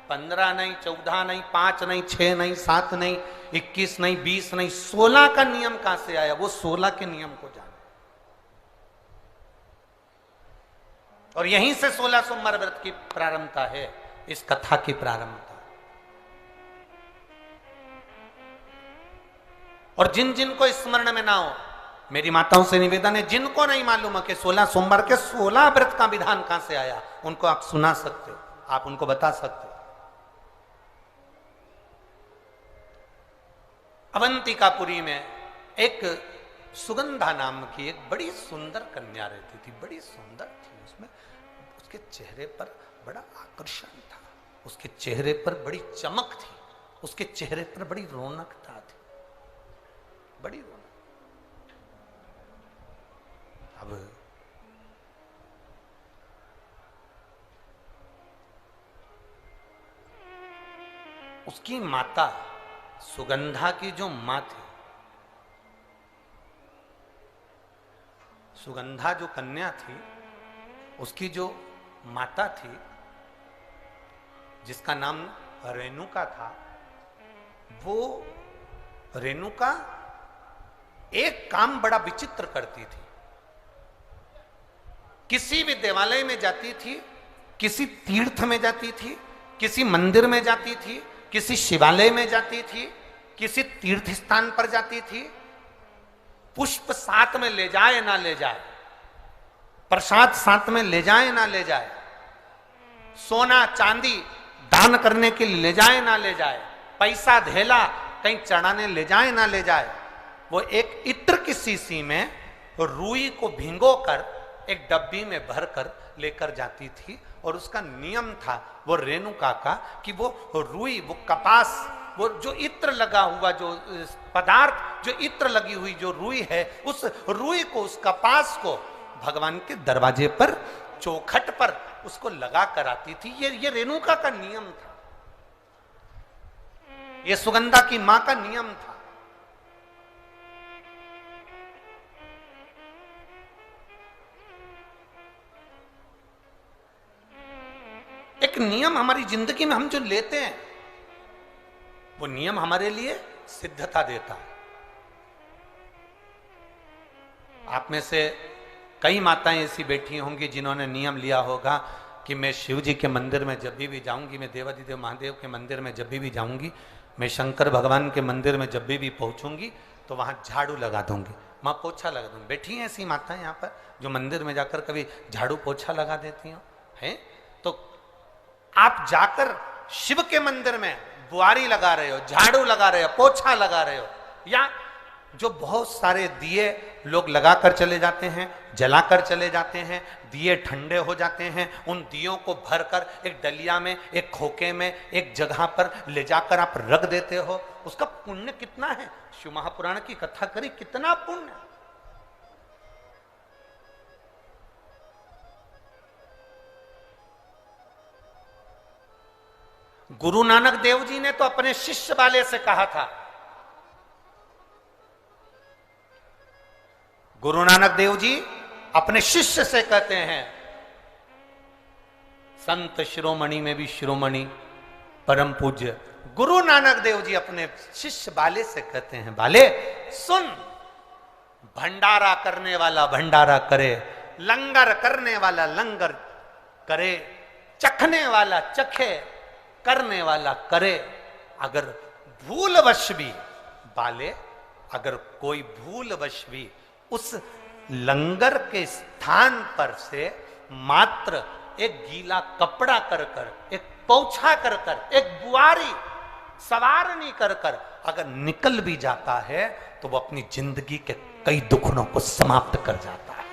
15 नहीं, 14 नहीं, 5 नहीं, 6 नहीं, 7 नहीं, 21 नहीं, 20 नहीं, 16 का नियम कहां से आया? वो 16 के नियम को जाने। और यहीं से 16 सोमवार व्रत की प्रारंभता है, इस कथा की प्रारंभता। और जिन जिन को स्मरण में ना हो, मेरी माताओं से निवेदन है, जिनको नहीं मालूम है कि 16 सोमवार के 16 व्रत का विधान कहां से आया, उनको आप सुना सकते हो, आप उनको बता सकते हो। अवंतिकापुरी में एक सुगंधा नाम की एक बड़ी सुंदर कन्या रहती थी, बड़ी सुंदर थी। उसमें उसके चेहरे पर बड़ा आकर्षण था, उसके चेहरे पर बड़ी चमक थी, उसके चेहरे पर बड़ी रौनकता थी, बड़ी रौनक। अब उसकी माता, सुगंधा की जो मां थी, सुगंधा जो कन्या थी, उसकी जो माता थी, जिसका नाम रेणुका था, वो रेणुका एक काम बड़ा विचित्र करती थी। किसी भी देवालय में जाती थी, किसी तीर्थ में जाती थी, किसी मंदिर में जाती थी, किसी शिवालय में जाती थी, किसी तीर्थ स्थान पर जाती थी, पुष्प साथ में ले जाए ना ले जाए, प्रसाद साथ में ले जाए ना ले जाए, सोना चांदी दान करने के लिए ले जाए ना ले जाए, पैसा धेला कहीं चढ़ाने ले जाए ना ले जाए, वो एक इत्र की शीशी में रुई को भिंगोकर एक डब्बी में भरकर लेकर जाती थी। और उसका नियम था वो रेणुका का कि वो रुई, वो कपास, वो जो इत्र लगा हुआ, जो पदार्थ, जो इत्र लगी हुई जो रुई है, उस रुई को, उस कपास को भगवान के दरवाजे पर, चौखट पर उसको लगा कर आती थी। ये रेणुका का नियम था, ये सुगंधा की मां का नियम था। एक नियम हमारी जिंदगी में हम जो लेते हैं, वो नियम हमारे लिए सिद्धता देता है। आप में से कई माताएं ऐसी बैठी होंगी जिन्होंने नियम लिया होगा कि मैं शिव जी के मंदिर में जब भी जाऊंगी, मैं देवाधिदेव महादेव के मंदिर में जब भी जाऊंगी, मैं शंकर भगवान के मंदिर में जब भी पहुंचूंगी तो वहां झाड़ू लगा दूंगी, मां पोछा लगा दूंगी। बैठी हैं ऐसी माताएं यहाँ पर जो मंदिर में जाकर कभी झाड़ू पोछा लगा देती हो हैं? तो आप जाकर शिव के मंदिर में बुआरी लगा रहे हो, झाड़ू लगा रहे हो, पोछा लगा रहे हो, या जो बहुत सारे दिए लोग लगाकर चले जाते हैं, जलाकर चले जाते हैं, दिए ठंडे हो जाते हैं, उन दियों को भरकर एक डलिया में, एक खोखे में, एक जगह पर ले जाकर आप रख देते हो, उसका पुण्य कितना है? शिव महापुराण की कथा करी, कितना पुण्य। गुरु नानक देव जी ने तो अपने शिष्य वाले से कहा था, गुरु नानक देव जी अपने शिष्य से कहते हैं, संत शिरोमणि में भी शिरोमणि परम पूज्य गुरु नानक देव जी अपने शिष्य बाले से कहते हैं, बाले सुन, भंडारा करने वाला भंडारा करे, लंगर करने वाला लंगर करे, चखने वाला चखे, करने वाला करे। अगर भूलवश भी बाले, अगर कोई भूलवश भी उस लंगर के स्थान पर से मात्र एक गीला कपड़ा कर कर, एक पोछा कर कर, एक बुआरी सवारनी कर कर अगर निकल भी जाता है तो वो अपनी जिंदगी के कई दुखों को समाप्त कर जाता है।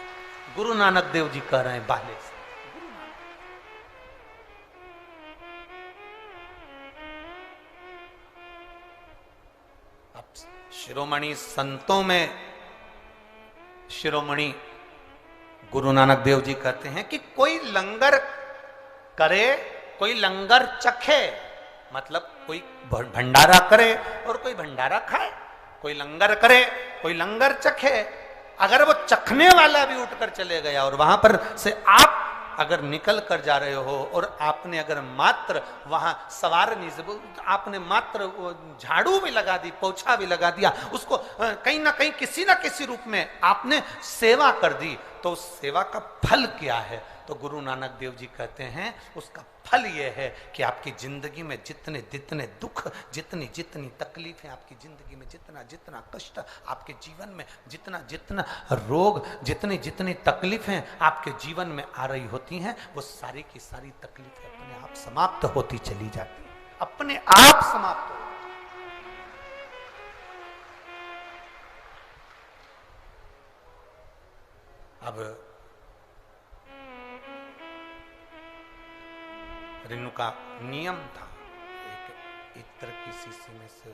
गुरु नानक देव जी कह रहे हैं बाले से। अब शिरोमणि संतों में शिरोमणि गुरु नानक देव जी कहते हैं कि कोई लंगर करे, कोई लंगर चखे, मतलब कोई भंडारा करे और कोई भंडारा खाए, कोई लंगर करे, कोई लंगर चखे। अगर वो चखने वाला भी उठकर चले गया और वहां पर से आप अगर निकल कर जा रहे हो और आपने अगर मात्र वहां सवारनी से आपने मात्र झाड़ू भी लगा दी, पोछा भी लगा दिया, उसको कहीं ना कहीं किसी ना किसी रूप में आपने सेवा कर दी, तो उस सेवा का फल क्या है? तो गुरु नानक देव जी कहते हैं उसका फल यह है कि आपकी जिंदगी में जितने जितने दुख, जितनी जितनी तकलीफें आपकी जिंदगी में, जितना जितना कष्ट आपके जीवन में, जितना जितना रोग, जितनी जितनी तकलीफें आपके जीवन में आ रही होती हैं, वो सारी की सारी तकलीफें अपने आप समाप्त होती चली जाती हैं, अपने आप समाप्त हो। अब रेणुका नियम था, एक इत्र की शीशी में से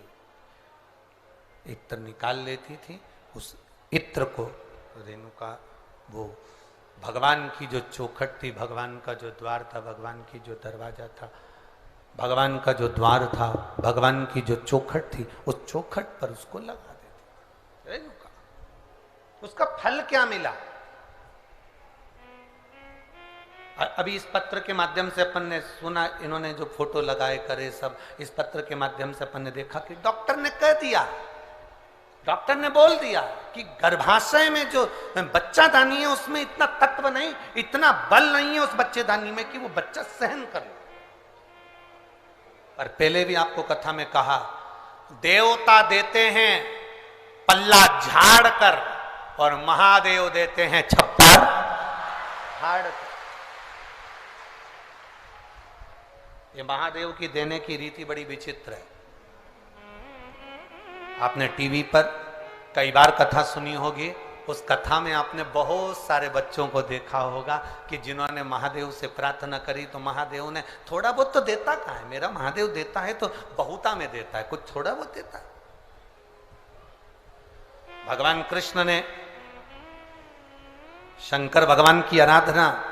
इत्र निकाल लेती थी, उस इत्र को रेणुका वो भगवान की जो चौखट थी, भगवान का जो द्वार था, भगवान की जो दरवाजा था, भगवान का जो द्वार था, भगवान की जो चौखट थी, उस चौखट पर उसको लगा देती रेणुका। उसका फल क्या मिला? अभी इस पत्र के माध्यम से अपन ने सुना, इन्होंने जो फोटो लगाए करे सब, इस पत्र के माध्यम से अपन ने देखा कि डॉक्टर ने कह दिया, डॉक्टर ने बोल दिया कि गर्भाशय में जो बच्चादानी है उसमें इतना तत्व नहीं, इतना बल नहीं है उस बच्चेदानी में कि वो बच्चा सहन कर ले। पर पहले भी आपको कथा में कहा, देवता देते हैं पल्ला झाड़ कर और महादेव देते हैं छप्पर फाड़ कर। ये महादेव की देने की रीति बड़ी विचित्र है। आपने टीवी पर कई बार कथा सुनी होगी, उस कथा में आपने बहुत सारे बच्चों को देखा होगा कि जिन्होंने महादेव से प्रार्थना करी तो महादेव ने थोड़ा बहुत तो देता कहाँ है, मेरा महादेव देता है तो बहुता में देता है, कुछ थोड़ा बहुत देता है। भगवान कृष्ण ने शंकर भगवान की आराधना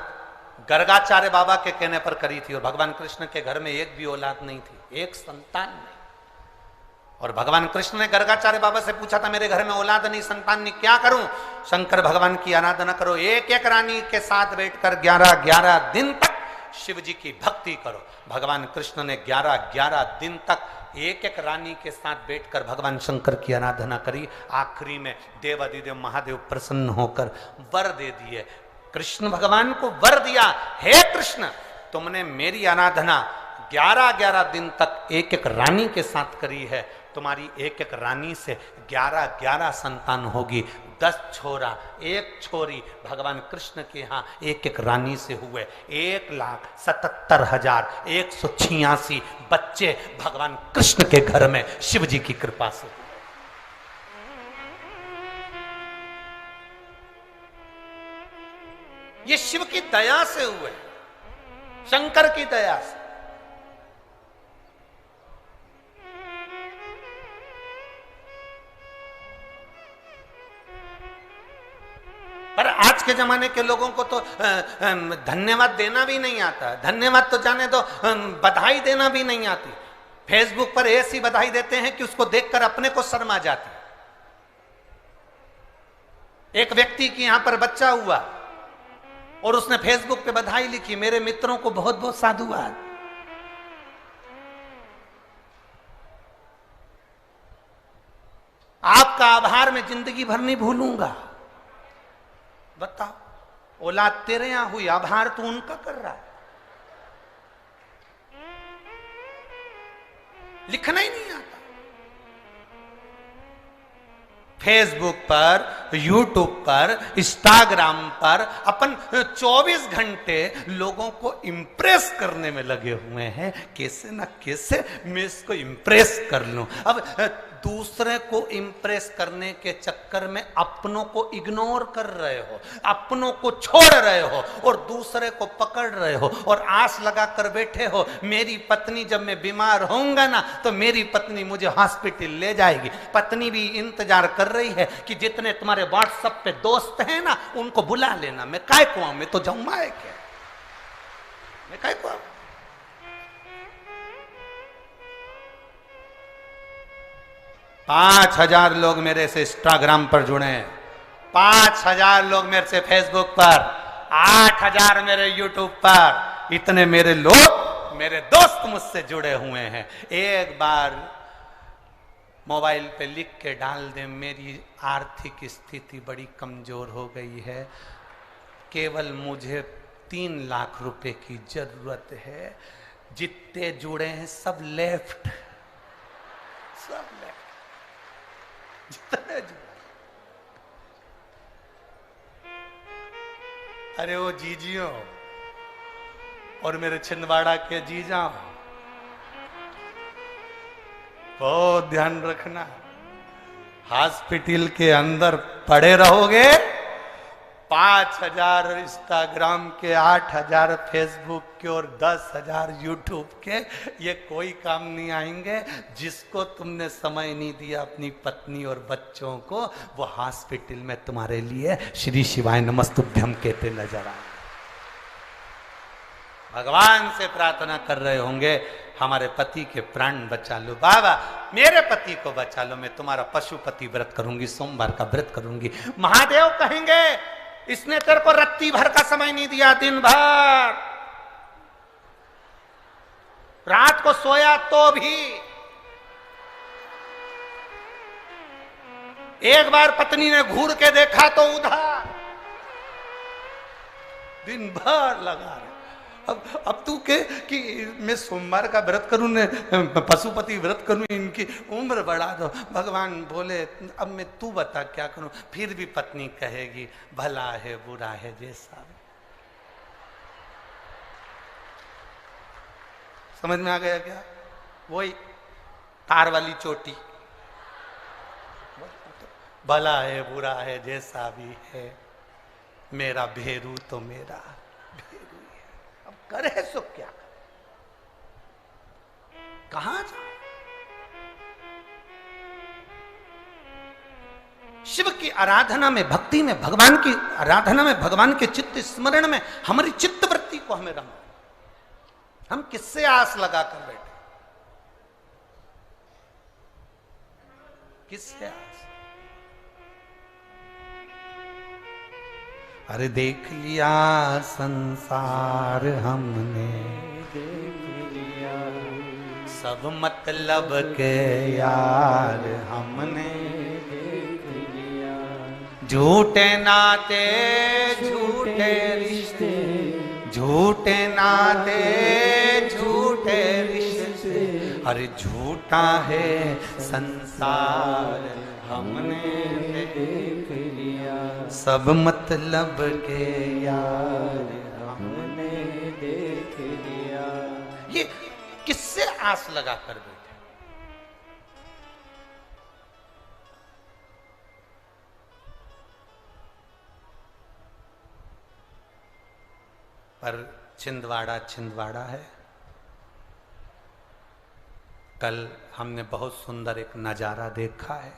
गर्गाचार्य बाबा के कहने पर करी थी और भगवान कृष्ण के घर में एक भी औलाद नहीं थी, एक संतान नहीं। और भगवान कृष्ण ने गर्गाचार्य बाबा से पूछा था, मेरे घर में औलाद नहीं, संतान नहीं, क्या करूं? शंकर भगवान की आराधना करो, एक एक रानी के साथ बैठकर 11-11 दिन तक शिव जी की भक्ति करो। भगवान कृष्ण ने 11-11 दिन तक एक एक रानी के साथ बैठकर भगवान शंकर की आराधना करी। आखिरी में देवादिदेव महादेव प्रसन्न होकर वर दे दिए। कृष्ण भगवान को वर दिया, हे कृष्ण तुमने मेरी आराधना 11-11 दिन तक एक एक रानी के साथ करी है, तुम्हारी एक एक रानी से 11-11 संतान होगी। 10 छोरा 1 छोरी भगवान कृष्ण के यहाँ एक एक रानी से हुए। 1,77,186 बच्चे भगवान कृष्ण के घर में शिव जी की कृपा से। ये शिव की दया से हुए, शंकर की दया से। पर आज के जमाने के लोगों को तो धन्यवाद देना भी नहीं आता। धन्यवाद तो जाने दो, बधाई देना भी नहीं आती। फेसबुक पर ऐसी बधाई देते हैं कि उसको देखकर अपने को शर्म आ जाती। एक व्यक्ति की यहां पर बच्चा हुआ और उसने फेसबुक पे बधाई लिखी, मेरे मित्रों को बहुत बहुत साधुवाद। आपका आभार मैं जिंदगी भर नहीं भूलूंगा। बताओ, औलाद तेरे यहां हुई, आभार तू उनका कर रहा है। लिखना ही नहीं आता। फेसबुक पर, यूट्यूब पर, इंस्टाग्राम पर अपन 24 घंटे लोगों को इंप्रेस करने में लगे हुए हैं। कैसे ना कैसे मैं इसको इंप्रेस कर लूं। अब दूसरे को इंप्रेस करने के चक्कर में अपनों को इग्नोर कर रहे हो, अपनों को छोड़ रहे हो और दूसरे को पकड़ रहे हो और आस लगा कर बैठे हो, मेरी पत्नी जब मैं बीमार होऊंगा ना तो मेरी पत्नी मुझे हॉस्पिटल ले जाएगी। पत्नी भी इंतजार कर रही है कि जितने तुम्हारे व्हाट्सएप पे दोस्त हैं ना उनको बुला लेना। मैं काय को आऊं, मैं तो जाऊंगा है क्या, मैं काय को आऊं। 5,000 लोग मेरे से इंस्टाग्राम पर जुड़े हैं, 5,000 लोग मेरे से फेसबुक पर, 8,000 मेरे यूट्यूब पर। इतने मेरे लोग, मेरे दोस्त मुझसे जुड़े हुए हैं। एक बार मोबाइल पे लिख के डाल दे, मेरी आर्थिक स्थिति बड़ी कमजोर हो गई है, केवल मुझे 3 लाख रुपए की जरूरत है। जितने जुड़े हैं सब लेफ्ट, सब लेफ्ट। जितने जुड़े, अरे वो जीजियों और मेरे छिंदवाड़ा के जीजा, बहुत ध्यान रखना। हॉस्पिटल के अंदर पड़े रहोगे, 5,000 इंस्टाग्राम के, 8,000 फेसबुक के और 10,000 यूट्यूब के, ये कोई काम नहीं आएंगे। जिसको तुमने समय नहीं दिया अपनी पत्नी और बच्चों को, वो हॉस्पिटल में तुम्हारे लिए श्री शिवाय नमस्तुभ्यम कहते नजर आए। भगवान से प्रार्थना कर रहे होंगे, हमारे पति के प्राण बचा लो बाबा, मेरे पति को बचा लो, मैं तुम्हारा पशुपति व्रत करूंगी, सोमवार का व्रत करूंगी। महादेव कहेंगे इसने तेरे को रत्ती भर का समय नहीं दिया, दिन भर रात को सोया तो भी एक बार पत्नी ने घूर के देखा तो उधर, दिन भर लगा रहे। अब तू के कि मैं सोमवार का व्रत करूं ने पशुपति व्रत करूं, इनकी उम्र बढ़ा दो। भगवान बोले अब मैं तू बता क्या करूं। फिर भी पत्नी कहेगी भला है बुरा है जैसा। समझ में आ गया क्या? वही तार वाली चोटी, भला है बुरा है जैसा भी है, मेरा भेरू तो मेरा भेरू है। अब करे सो क्या करे, कहां जाए? शिव की आराधना में, भक्ति में, भगवान की आराधना में, भगवान के चित्त स्मरण में हमारी चित्त वृत्ति को हमें रंग, हम किससे आस लगा कर बैठे? किससे आस? अरे देख लिया संसार हमने, देख लिया सब मतलब के यार हमने, देख लिया झूठे नाते झूठे रिश्ते, झूठे नाते झूठे रिश्ते, अरे झूठा है संसार हमने देख लिया, सब मतलब के यार हमने देख लिया। ये किससे आस लगा कर बैठे? पर छिंदवाड़ा छिंदवाड़ा है। कल हमने बहुत सुंदर एक नजारा देखा है।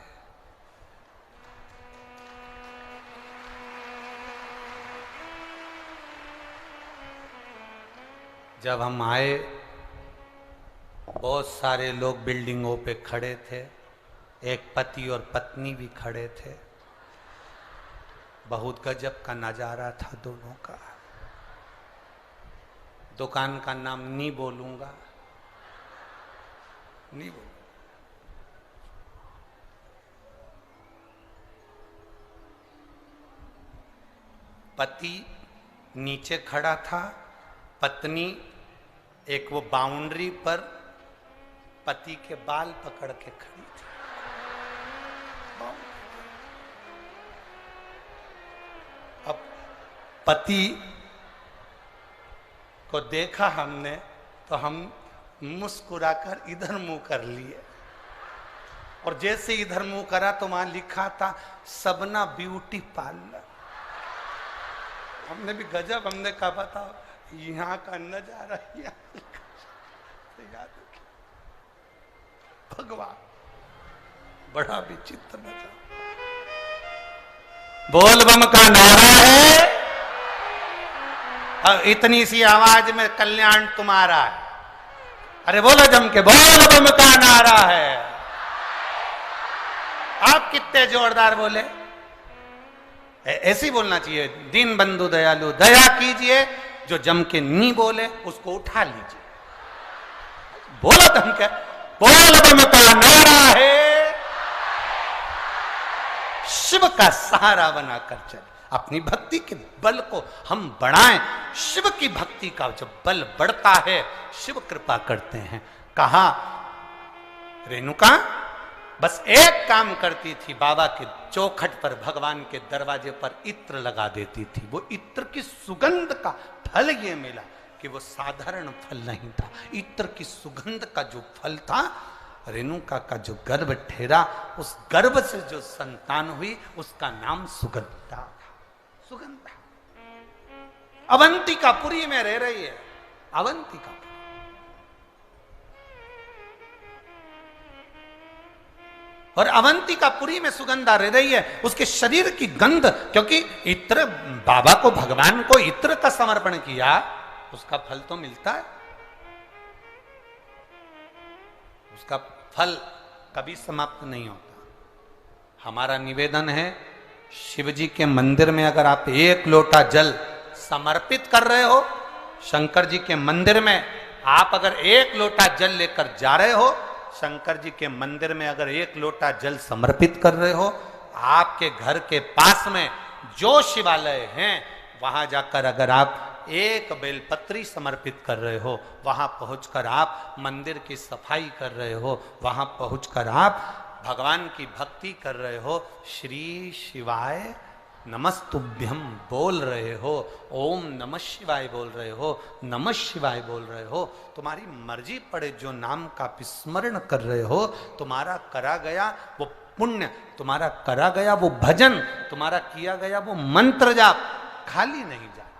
जब हम आए बहुत सारे लोग बिल्डिंगों पे खड़े थे, एक पति और पत्नी भी खड़े थे। बहुत गजब का नजारा था दोनों का। दुकान का नाम नहीं बोलूंगा, नहीं बोलूंगा। पति नीचे खड़ा था, पत्नी एक वो बाउंड्री पर पति के बाल पकड़ के खड़ी थी। अब पति को देखा हमने तो हम मुस्कुराकर इधर मुंह कर लिए, और जैसे इधर मुंह करा तो वहां लिखा था सबना ब्यूटी पार्लर। हमने भी गजब, हमने कहा बताओ यहाँ का नजारा याद, भगवान बड़ा विचित्र नजारा। बोल बम का नारा है और इतनी सी आवाज में कल्याण तुम्हारा है। अरे बोलो जम के, बोल बम का नारा है। आप कितने जोरदार बोले। ऐसे ही बोलना चाहिए, दीन बंधु दयालु दया कीजिए। जो जम के नहीं बोले उसको उठा लीजिए। बोलो दम के, बोल बम का नारा है। शिव का सहारा बनाकर चले, अपनी भक्ति के बल को हम बढ़ाएं। शिव की भक्ति का जब बल बढ़ता है, शिव कृपा करते हैं। कहा रेणुका बस एक काम करती थी, बाबा के चौखट पर, भगवान के दरवाजे पर इत्र लगा देती थी। वो इत्र की सुगंध का फल ये मिला कि वो साधारण फल नहीं था। इत्र की सुगंध का जो फल था, रेणुका का जो गर्भ ठहरा, उस गर्भ से जो संतान हुई उसका नाम सुगंधा था। सुगंधा अवंतिकापुरी में रह रही है। अवंतिका और अवंतिकापुरी में सुगंधा रह रही है। उसके शरीर की गंध, क्योंकि इत्र, बाबा को, भगवान को इत्र का समर्पण किया, उसका फल तो मिलता है। उसका फल कभी समाप्त नहीं होता। हमारा निवेदन है शिव जी के मंदिर में अगर आप एक लोटा जल समर्पित कर रहे हो, शंकर जी के मंदिर में आप अगर एक लोटा जल लेकर जा रहे हो, शंकर जी के मंदिर में अगर एक लोटा जल समर्पित कर रहे हो, आपके घर के पास में जो शिवालय हैं वहां जाकर अगर आप एक बेलपत्री समर्पित कर रहे हो, वहां पहुंचकर आप मंदिर की सफाई कर रहे हो, वहां पहुंचकर आप भगवान की भक्ति कर रहे हो, श्री शिवाय नमस्तुभ्यम बोल रहे हो, ओम नमः शिवाय बोल रहे हो, नमः शिवाय बोल रहे हो, तुम्हारी मर्जी पड़े जो नाम का विस्मरण कर रहे हो, तुम्हारा करा गया वो पुण्य, तुम्हारा करा गया वो भजन, तुम्हारा किया गया वो मंत्र जाप खाली नहीं जाए,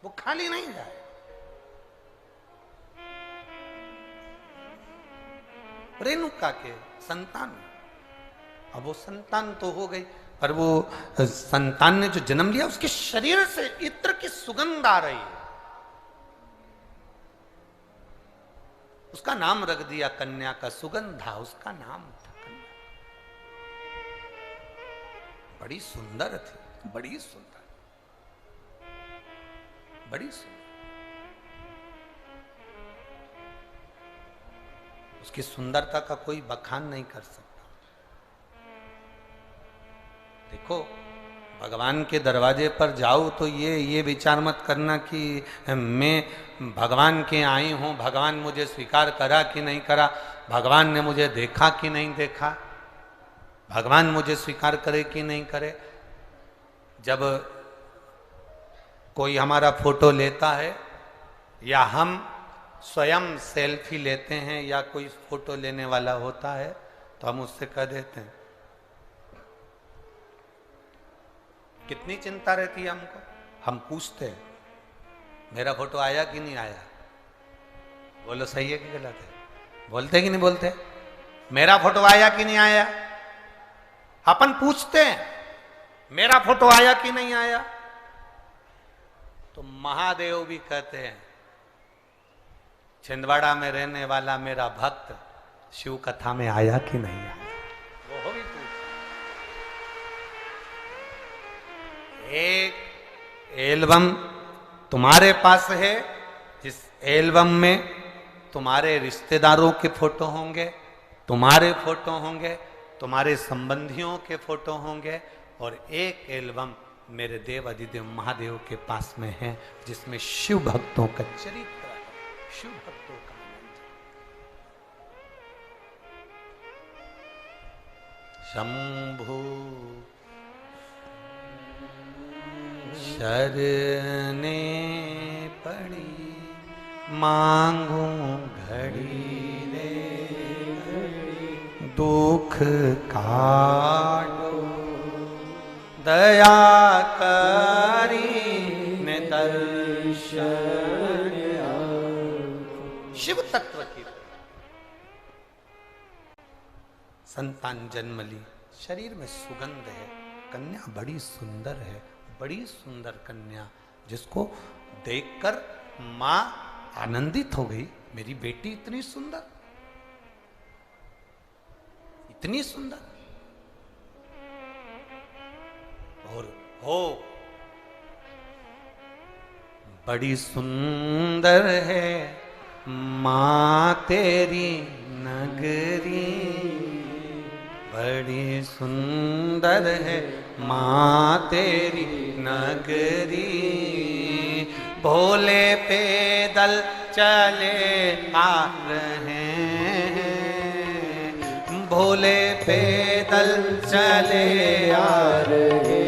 वो खाली नहीं जाए। रेणुका के संतान, अब वो संतान तो हो गई, पर वो संतान ने जो जन्म लिया उसके शरीर से इत्र की सुगंध आ रही है, उसका नाम रख दिया कन्या का, सुगंधा उसका नाम था कन्या। बड़ी सुंदर थी, बड़ी सुंदर, बड़ी सुंदर। उसकी सुंदरता का कोई बखान नहीं कर सकता। देखो, भगवान के दरवाजे पर जाओ तो ये विचार मत करना कि मैं भगवान के आई हूं, भगवान मुझे स्वीकार करा कि नहीं करा, भगवान ने मुझे देखा कि नहीं देखा, भगवान मुझे स्वीकार करे कि नहीं करे। जब कोई हमारा फोटो लेता है या हम स्वयं सेल्फी लेते हैं या कोई फोटो लेने वाला होता है तो हम उससे कह देते हैं, कितनी चिंता रहती है हमको, हम पूछते हैं मेरा फोटो आया कि नहीं आया, बोलो सही है कि गलत है, बोलते कि नहीं बोलते, मेरा फोटो आया कि नहीं आया, अपन पूछते हैं मेरा फोटो आया कि नहीं आया। तो महादेव भी कहते हैं छिंदवाड़ा में रहने वाला मेरा भक्त शिव कथा में आया कि नहीं आया, वो भी पूछते। एक एल्बम तुम्हारे पास है, जिस एल्बम में तुम्हारे रिश्तेदारों के फोटो होंगे, तुम्हारे फोटो होंगे, तुम्हारे संबंधियों के फोटो होंगे, और एक एल्बम मेरे देव अधिदेव महादेव के पास में है जिसमें शिव भक्तों का चरित्र है, शिव भक्तों का आनंद। शंभु शरणे पड़ी मांगू घड़ी रे दुख काटो दया करी ने दर्शन। शिव तत्व की संतान जन्म ली, शरीर में सुगंध है, कन्या बड़ी सुंदर है, बड़ी सुंदर कन्या, जिसको देखकर मां आनंदित हो गई, मेरी बेटी इतनी सुंदर, इतनी सुंदर। और हो बड़ी सुंदर है मां तेरी नगरी, बड़ी सुंदर है मां तेरी नगरी, भोले पैदल चले आ रहे हैं, भोले पैदल चले आ रहे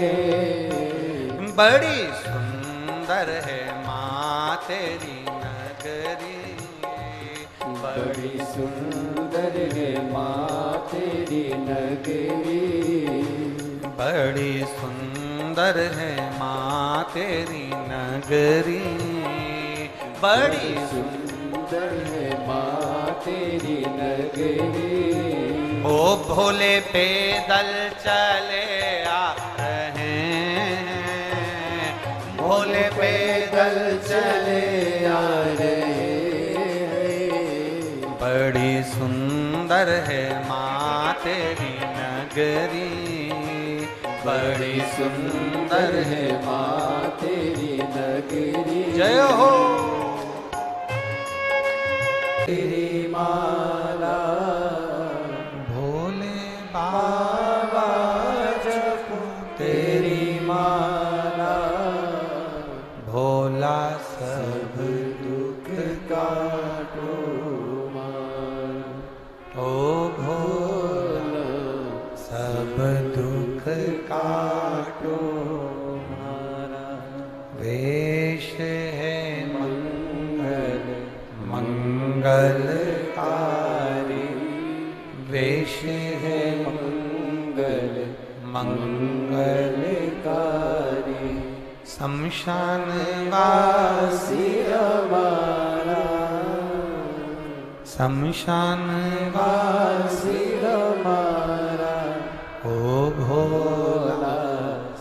हैं, बड़ी सुंदर है मां तेरी नगरी, बड़ी सुंदर है मां तेरी नगरी, बड़ी सुंदर है मां तेरी नगरी, बड़ी सुंदर है मां तेरी नगरी। ओ भोले पैदल चले आ रहे हैं, भोले पैदल चले आ रहे हैं, बड़ी सुंदर है मां तेरी नगरी, बड़ी सुंदर है माँ तेरी नगरी। जय हो। तेरी माला भोले बाबा जपो तेरी माला, भोला सब दुख काटो माँ। ओ भोला सब दुख काटो मारा। वेश है मंगल मंगलकारी, वेश है मंगल मंगलकारी, शमशान वासी हमारा, शमशान वासी हमारा। ओ भोला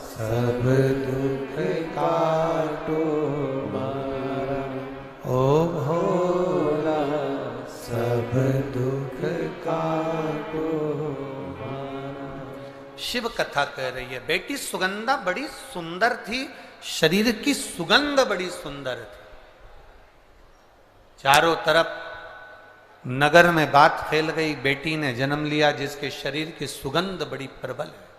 सब दुख काटो मारा। ओ भोला सब दुख काटो मारा। शिव कथा कह रही है, बेटी सुगंधा बड़ी सुंदर थी, शरीर की सुगंध बड़ी सुंदर थी। चारों तरफ नगर में बात फैल गई, बेटी ने जन्म लिया जिसके शरीर की सुगंध बड़ी प्रबल है।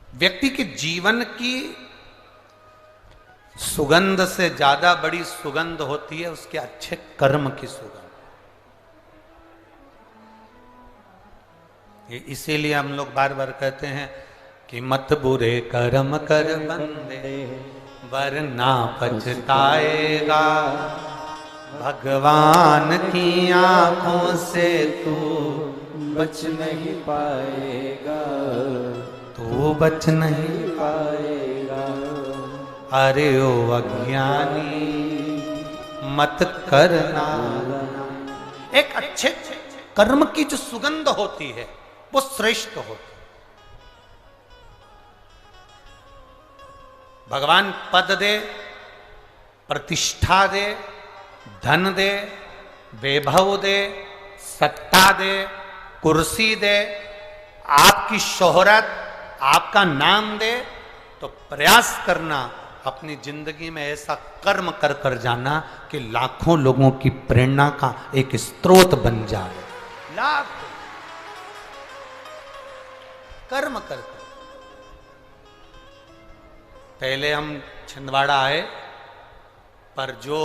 व्यक्ति के जीवन की सुगंध से ज्यादा बड़ी सुगंध होती है उसके अच्छे कर्म की सुगंध। इसीलिए हम लोग बार बार कहते हैं कि मत बुरे कर्म कर बंदे वरना पछताएगा, भगवान की आंखों से तू बच नहीं पाएगा, तू बच नहीं पाएगा। अरे ओ अज्ञानी मत करना। एक अच्छे कर्म की जो सुगंध होती है वो श्रेष्ठ होती है। भगवान पद दे, प्रतिष्ठा दे, धन दे, वैभव दे, सत्ता दे, कुर्सी दे, आपकी शोहरत, आपका नाम दे, तो प्रयास करना अपनी जिंदगी में ऐसा कर्म कर कर जाना कि लाखों लोगों की प्रेरणा का एक स्रोत बन जाए। लाख कर्म कर कर। पहले हम छिंदवाड़ा आए, पर जो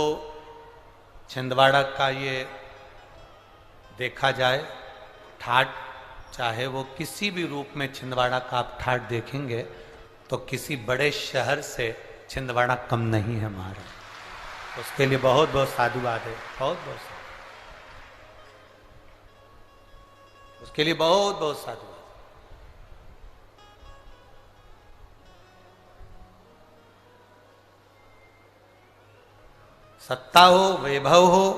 छिंदवाड़ा का ये देखा जाए ठाट, चाहे वो किसी भी रूप में छिंदवाड़ा का आप ठाट देखेंगे तो किसी बड़े शहर से छिंदवाड़ा कम नहीं है हमारा। उसके लिए बहुत बहुत साधुवाद है, बहुत बहुत उसके लिए बहुत बहुत साधुवाद। सत्ता हो, वैभव हो,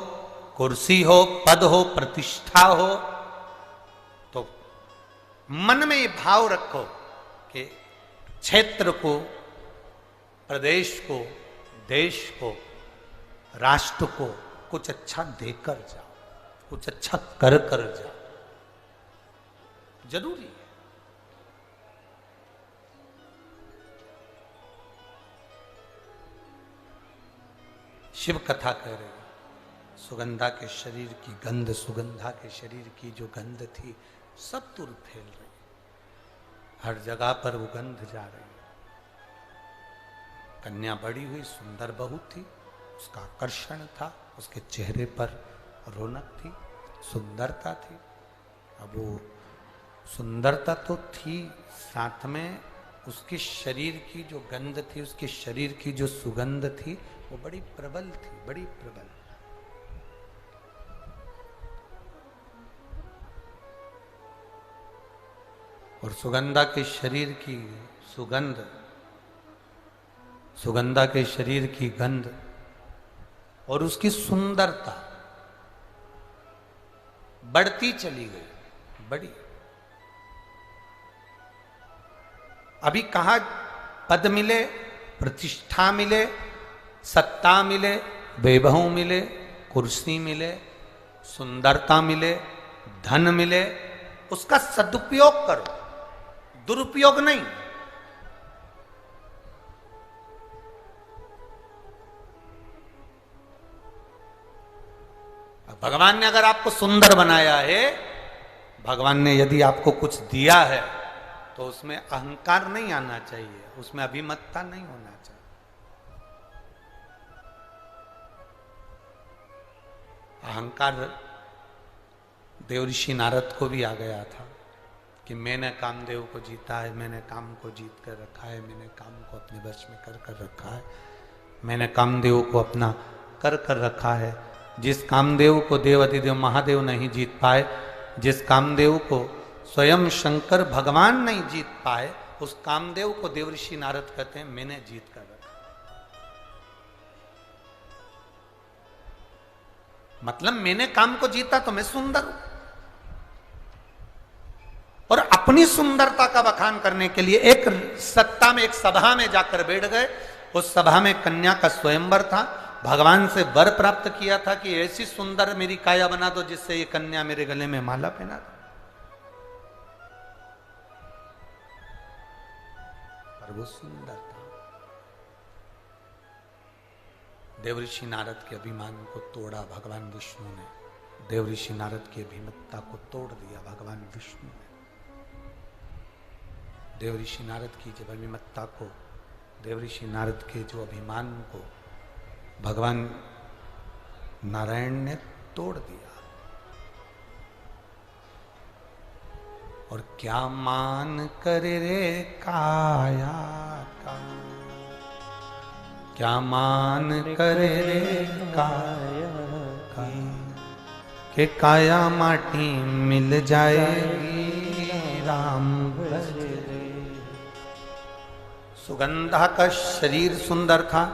कुर्सी हो, पद हो, प्रतिष्ठा हो, तो मन में ये भाव रखो कि क्षेत्र को, प्रदेश को, देश को, राष्ट्र को कुछ अच्छा देकर जाओ, कुछ अच्छा कर कर जाओ। जरूरी है। शिव कथा कह रहे हैं, सुगंधा के शरीर की गंध, सुगंधा के शरीर की जो गंध थी सब दूर फैल रही, हर जगह पर वो गंध जा रही। कन्या बड़ी हुई, सुंदर बहू थी, उसका आकर्षण था, उसके चेहरे पर रौनक थी, सुंदरता थी। अब वो सुंदरता तो थी, साथ में उसके शरीर की जो गंध थी, उसके शरीर की जो सुगंध थी वो बड़ी प्रबल थी, बड़ी प्रबल। और सुगंधा के शरीर की सुगंध, सुगंधा के शरीर की गंध और उसकी सुंदरता बढ़ती चली गई, बड़ी। अभी कहाँ पद मिले, प्रतिष्ठा मिले, सत्ता मिले, वैभव मिले, कुर्सी मिले, सुंदरता मिले, धन मिले, उसका सदुपयोग करो, दुरुपयोग नहीं। भगवान ने अगर आपको सुंदर बनाया है, भगवान ने यदि आपको कुछ दिया है, तो उसमें अहंकार नहीं आना चाहिए, उसमें अभिमतता नहीं होना चाहिए। अहंकार देव ऋषि नारद को भी आ गया था कि मैंने कामदेव को जीता है, मैंने काम को जीत कर रखा है, मैंने काम को अपने वश में कर रखा है, मैंने कामदेव को अपना कर रखा है। जिस कामदेव को देवाधिदेव महादेव नहीं जीत पाए, जिस कामदेव को स्वयं शंकर भगवान नहीं जीत पाए, उस कामदेव को देव ऋषि नारद कहते हैं मैंने जीत कर रखा। मतलब मैंने काम को जीता तो मैं सुंदर हूं। और अपनी सुंदरता का बखान करने के लिए एक सत्ता में, एक सभा में जाकर बैठ गए। उस सभा में कन्या का स्वयंवर था। भगवान से वर प्राप्त किया था कि ऐसी सुंदर मेरी काया बना दो जिससे ये कन्या मेरे गले में माला पहना दे। पर वो सुंदर था। देव ऋषि नारद के अभिमान को तोड़ा भगवान विष्णु ने। देव ऋषि नारद की अभिमतता को तोड़ दिया भगवान विष्णु ने। देव ऋषि नारद की जब अभिमतता को, देव ऋषि नारद के जो अभिमान को भगवान नारायण ने तोड़ दिया। और क्या मान करे रे काया का, क्या मान करे रे काया का, के काया माटी मिल जाएगी राम भजे। सुगंधा का शरीर सुंदर था,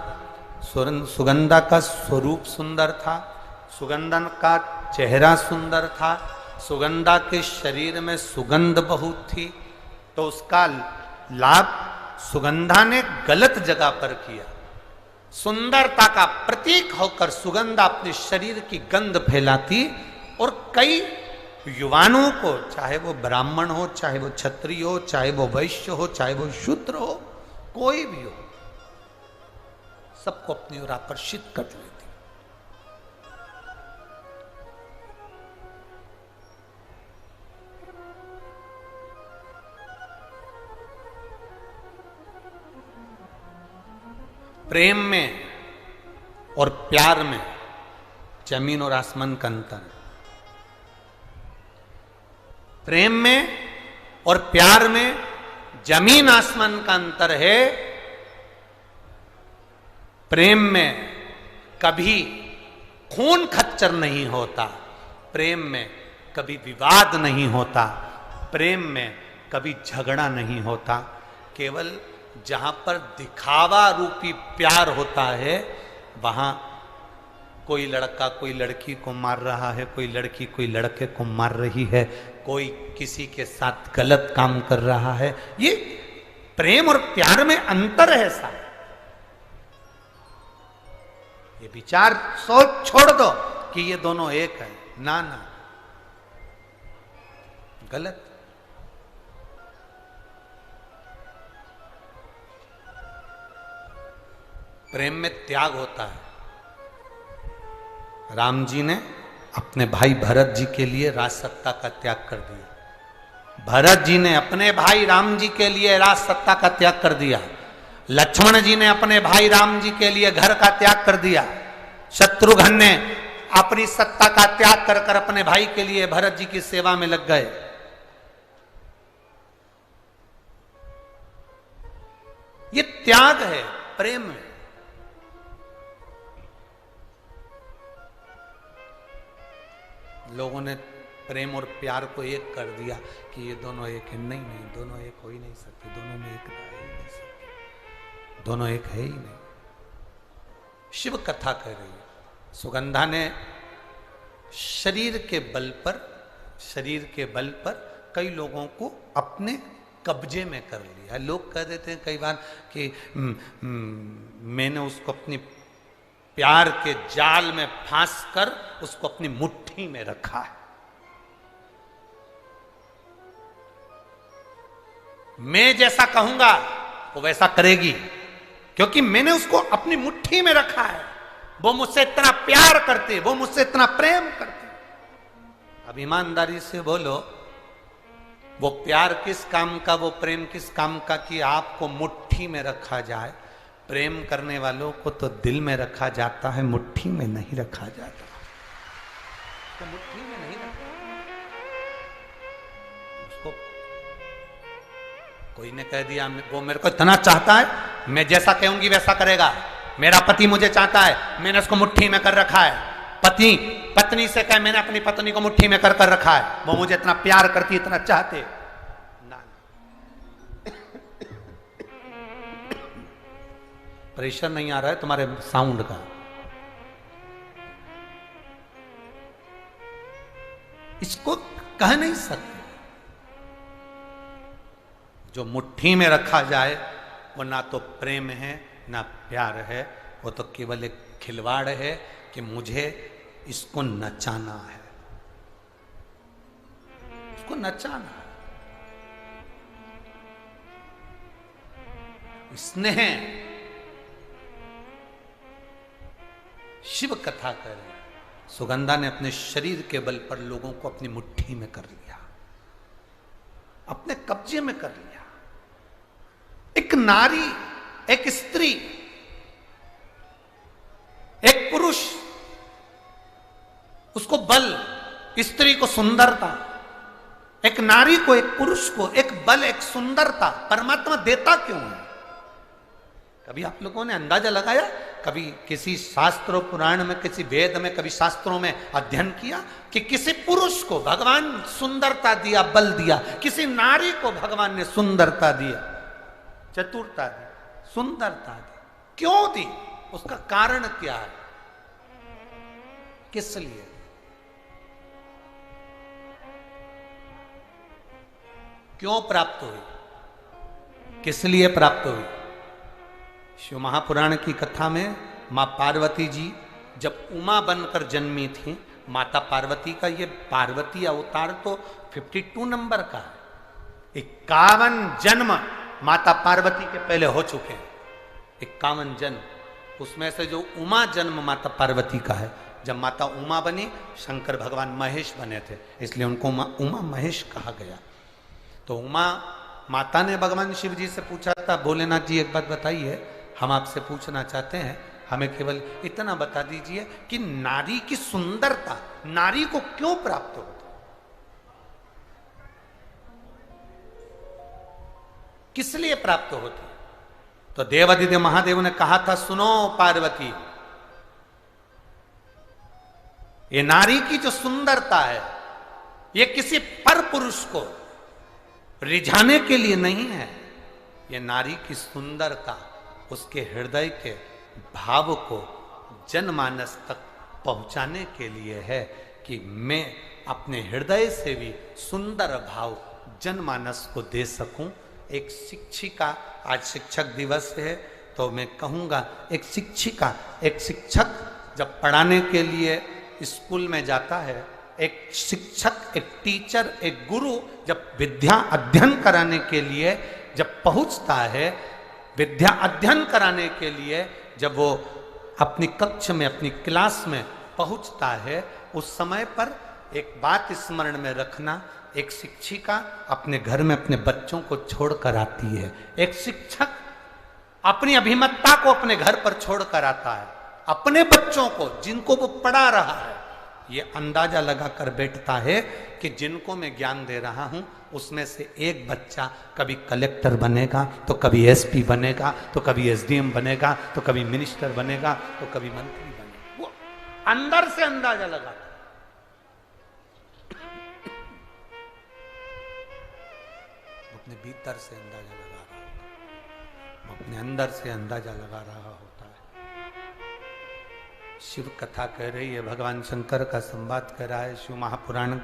सुगंधा का स्वरूप सुंदर था, सुगंधन का चेहरा सुंदर था, सुगंधा के शरीर में सुगंध बहुत थी। तो उसका लाभ सुगंधा ने गलत जगह पर किया। सुंदरता का प्रतीक होकर सुगंधा अपने शरीर की गंध फैलाती और कई युवानों को, चाहे वो ब्राह्मण हो, चाहे वो क्षत्रिय हो, चाहे वो वैश्य हो, चाहे वो शूद्र हो, कोई भी हो, सबको अपनी ओर आकर्षित कर लेती। प्रेम में और प्यार में जमीन और आसमान का अंतर है। प्रेम में और प्यार में जमीन आसमान का अंतर है। प्रेम में कभी खून खच्चर नहीं होता, प्रेम में कभी विवाद नहीं होता, प्रेम में कभी झगड़ा नहीं होता। केवल जहां पर दिखावा रूपी प्यार होता है, वहां कोई लड़का कोई लड़की को मार रहा है, कोई लड़की कोई लड़के को मार रही है, कोई किसी के साथ गलत काम कर रहा है। ये प्रेम और प्यार में अंतर है साहब। ये विचार सोच छोड़ दो कि ये दोनों एक है। ना ना, गलत। प्रेम में त्याग होता है। राम जी ने अपने भाई भरत जी के लिए राज सत्ता का त्याग कर दिया। भरत जी ने अपने भाई राम जी के लिए राज सत्ता का त्याग कर दिया। लक्ष्मण जी ने अपने भाई राम जी के लिए घर का त्याग कर दिया। शत्रुघ्न ने अपनी सत्ता का त्याग कर कर अपने भाई के लिए भरत जी की सेवा में लग गए। ये त्याग है प्रेम में। लोगों ने प्रेम और प्यार को एक कर दिया कि ये दोनों एक है। नहीं नहीं, दोनों एक हो ही नहीं सकते, दोनों में एकता है ही नहीं सकती, दोनों एक है ही नहीं। शिव कथा कह रही है, सुगंधा ने शरीर के बल पर कई लोगों को अपने कब्जे में कर लिया। लोग कह देते हैं कई बार कि मैंने उसको अपनी प्यार के जाल में फांस कर उसको अपनी मुट्ठी में रखा है। मैं जैसा कहूंगा वो वैसा करेगी, क्योंकि मैंने उसको अपनी मुट्ठी में रखा है। वो मुझसे इतना प्यार करते, वो मुझसे इतना प्रेम करते। अब ईमानदारी से बोलो, वो प्यार किस काम का, वो प्रेम किस काम का कि आपको मुट्ठी में रखा जाए। प्रेम करने वालों को तो दिल में रखा जाता है, मुट्ठी में नहीं रखा जाता। तो मुट्ठी में नहीं रखा उसको। कोई ने कह दिया वो मेरे को इतना चाहता है, मैं जैसा कहूंगी वैसा करेगा। मेरा पति मुझे चाहता है, मैंने उसको मुट्ठी में कर रखा है। पति पत्नी से कहे, मैंने अपनी पत्नी को मुट्ठी में कर कर रखा है, वो मुझे इतना प्यार करती, इतना चाहते। ना, प्रेशर नहीं आ रहा है तुम्हारे साउंड का। इसको कह नहीं सकते। जो मुट्ठी में रखा जाए वो ना तो प्रेम है ना प्यार है, वो तो केवल एक खिलवाड़ है कि मुझे इसको नचाना है, इसको नचाना है। स्नेह शिव कथा करे, सुगंधा ने अपने शरीर के बल पर लोगों को अपनी मुट्ठी में कर लिया, अपने कब्जे में कर लिया। एक नारी, एक स्त्री, एक पुरुष, उसको बल, स्त्री को सुंदरता, एक नारी को, एक पुरुष को एक बल, एक सुंदरता परमात्मा देता क्यों है? कभी आप लोगों ने अंदाजा लगाया? कभी किसी शास्त्रों पुराण में, किसी वेद में, कभी शास्त्रों में अध्ययन किया कि किसी पुरुष को भगवान सुंदरता दिया, बल दिया, किसी नारी को भगवान ने सुंदरता दिया, चतुरता दी, सुंदरता दी? क्यों दी? उसका कारण क्या है? किस लिए? क्यों प्राप्त हुई? किस लिए प्राप्त हुई? शिव महापुराण की कथा में मां पार्वती जी जब उमा बनकर जन्मी थी, माता पार्वती का ये पार्वती अवतार तो 52 नंबर का है। 51 जन्म माता पार्वती के पहले हो चुके हैं, 51 जन्म। उसमें से जो उमा जन्म माता पार्वती का है, जब माता उमा बनी, शंकर भगवान महेश बने थे, इसलिए उनको उमा महेश कहा गया। तो उमा माता ने भगवान शिव जी से पूछा था, भोलेनाथ जी एक बात बताइए, हम आपसे पूछना चाहते हैं, हमें केवल इतना बता दीजिए कि नारी की सुंदरता नारी को क्यों प्राप्त होती? किस लिए प्राप्त होती? तो देवादिदेव महादेव ने कहा था, सुनो पार्वती, ये नारी की जो सुंदरता है, ये किसी पर पुरुष को रिझाने के लिए नहीं है। ये नारी की सुंदरता उसके हृदय के भाव को जनमानस तक पहुंचाने के लिए है कि मैं अपने हृदय से भी सुंदर भाव जनमानस को दे सकूं। एक शिक्षिका, आज शिक्षक दिवस है, तो मैं कहूँगा एक शिक्षिका, एक शिक्षक जब पढ़ाने के लिए स्कूल में जाता है, एक शिक्षक, एक टीचर, एक गुरु जब विद्या अध्ययन कराने के लिए जब पहुंचता है, विद्या अध्ययन कराने के लिए जब वो अपनी कक्ष में, अपनी क्लास में पहुंचता है, उस समय पर एक बात स्मरण में रखना, एक शिक्षिका अपने घर में अपने बच्चों को छोड़कर आती है, एक शिक्षक अपनी अभिमतता को अपने घर पर छोड़कर आता है, अपने बच्चों को जिनको वो पढ़ा रहा है, ये अंदाजा लगाकर बैठता है कि जिनको मैं ज्ञान दे रहा हूं उसमें से एक बच्चा कभी कलेक्टर बनेगा, तो कभी एसपी बनेगा, तो कभी एसडीएम बनेगा, तो कभी मिनिस्टर बनेगा, तो कभी मंत्री बनेगा। वो अंदर से अंदाजा लगाता है। अपने भीतर से अंदाजा लगा रहा होता है, वो अपने अंदर से अंदाजा लगा रहा होता है। शिव कथा कह रही है, भगवान शंकर का संवाद कर रहा है, शिव महापुराण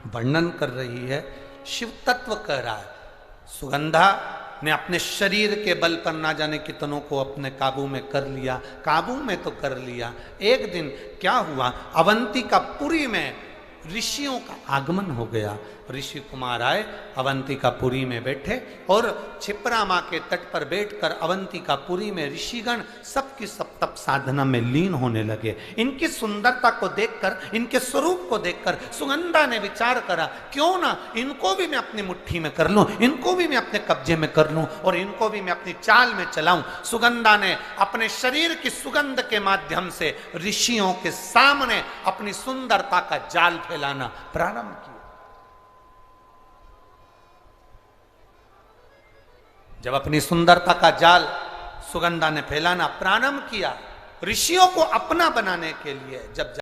वर्णन कर रही है, शिव तत्व कह रहा है। सुगंधा ने अपने शरीर के बल पर ना जाने कितनों को अपने काबू में कर लिया। काबू में तो कर लिया, एक दिन क्या हुआ, अवंतिकापुरी में ऋषियों का आगमन हो गया। ऋषि कुमार आए, अवंतिकापुरी में बैठे और क्षिप्रा माँ के तट पर बैठकर अवंतिकापुरी में ऋषिगण सबकी सब तप साधना में लीन होने लगे। इनकी सुंदरता को देखकर, इनके स्वरूप को देखकर सुगंधा ने विचार करा, क्यों ना इनको भी मैं अपनी मुट्ठी में कर लूं, इनको भी मैं अपने कब्जे में कर लूं और इनको भी मैं अपनी चाल में चलाऊं। सुगंधा ने अपने शरीर की सुगंध के माध्यम से ऋषियों के सामने अपनी सुंदरता का जाल फैलाना प्रारंभ किया। जब अपनी सुंदरता का जाल सुगंधा ने फैलाना प्रारंभ किया ऋषियों को अपना बनाने के लिए, जब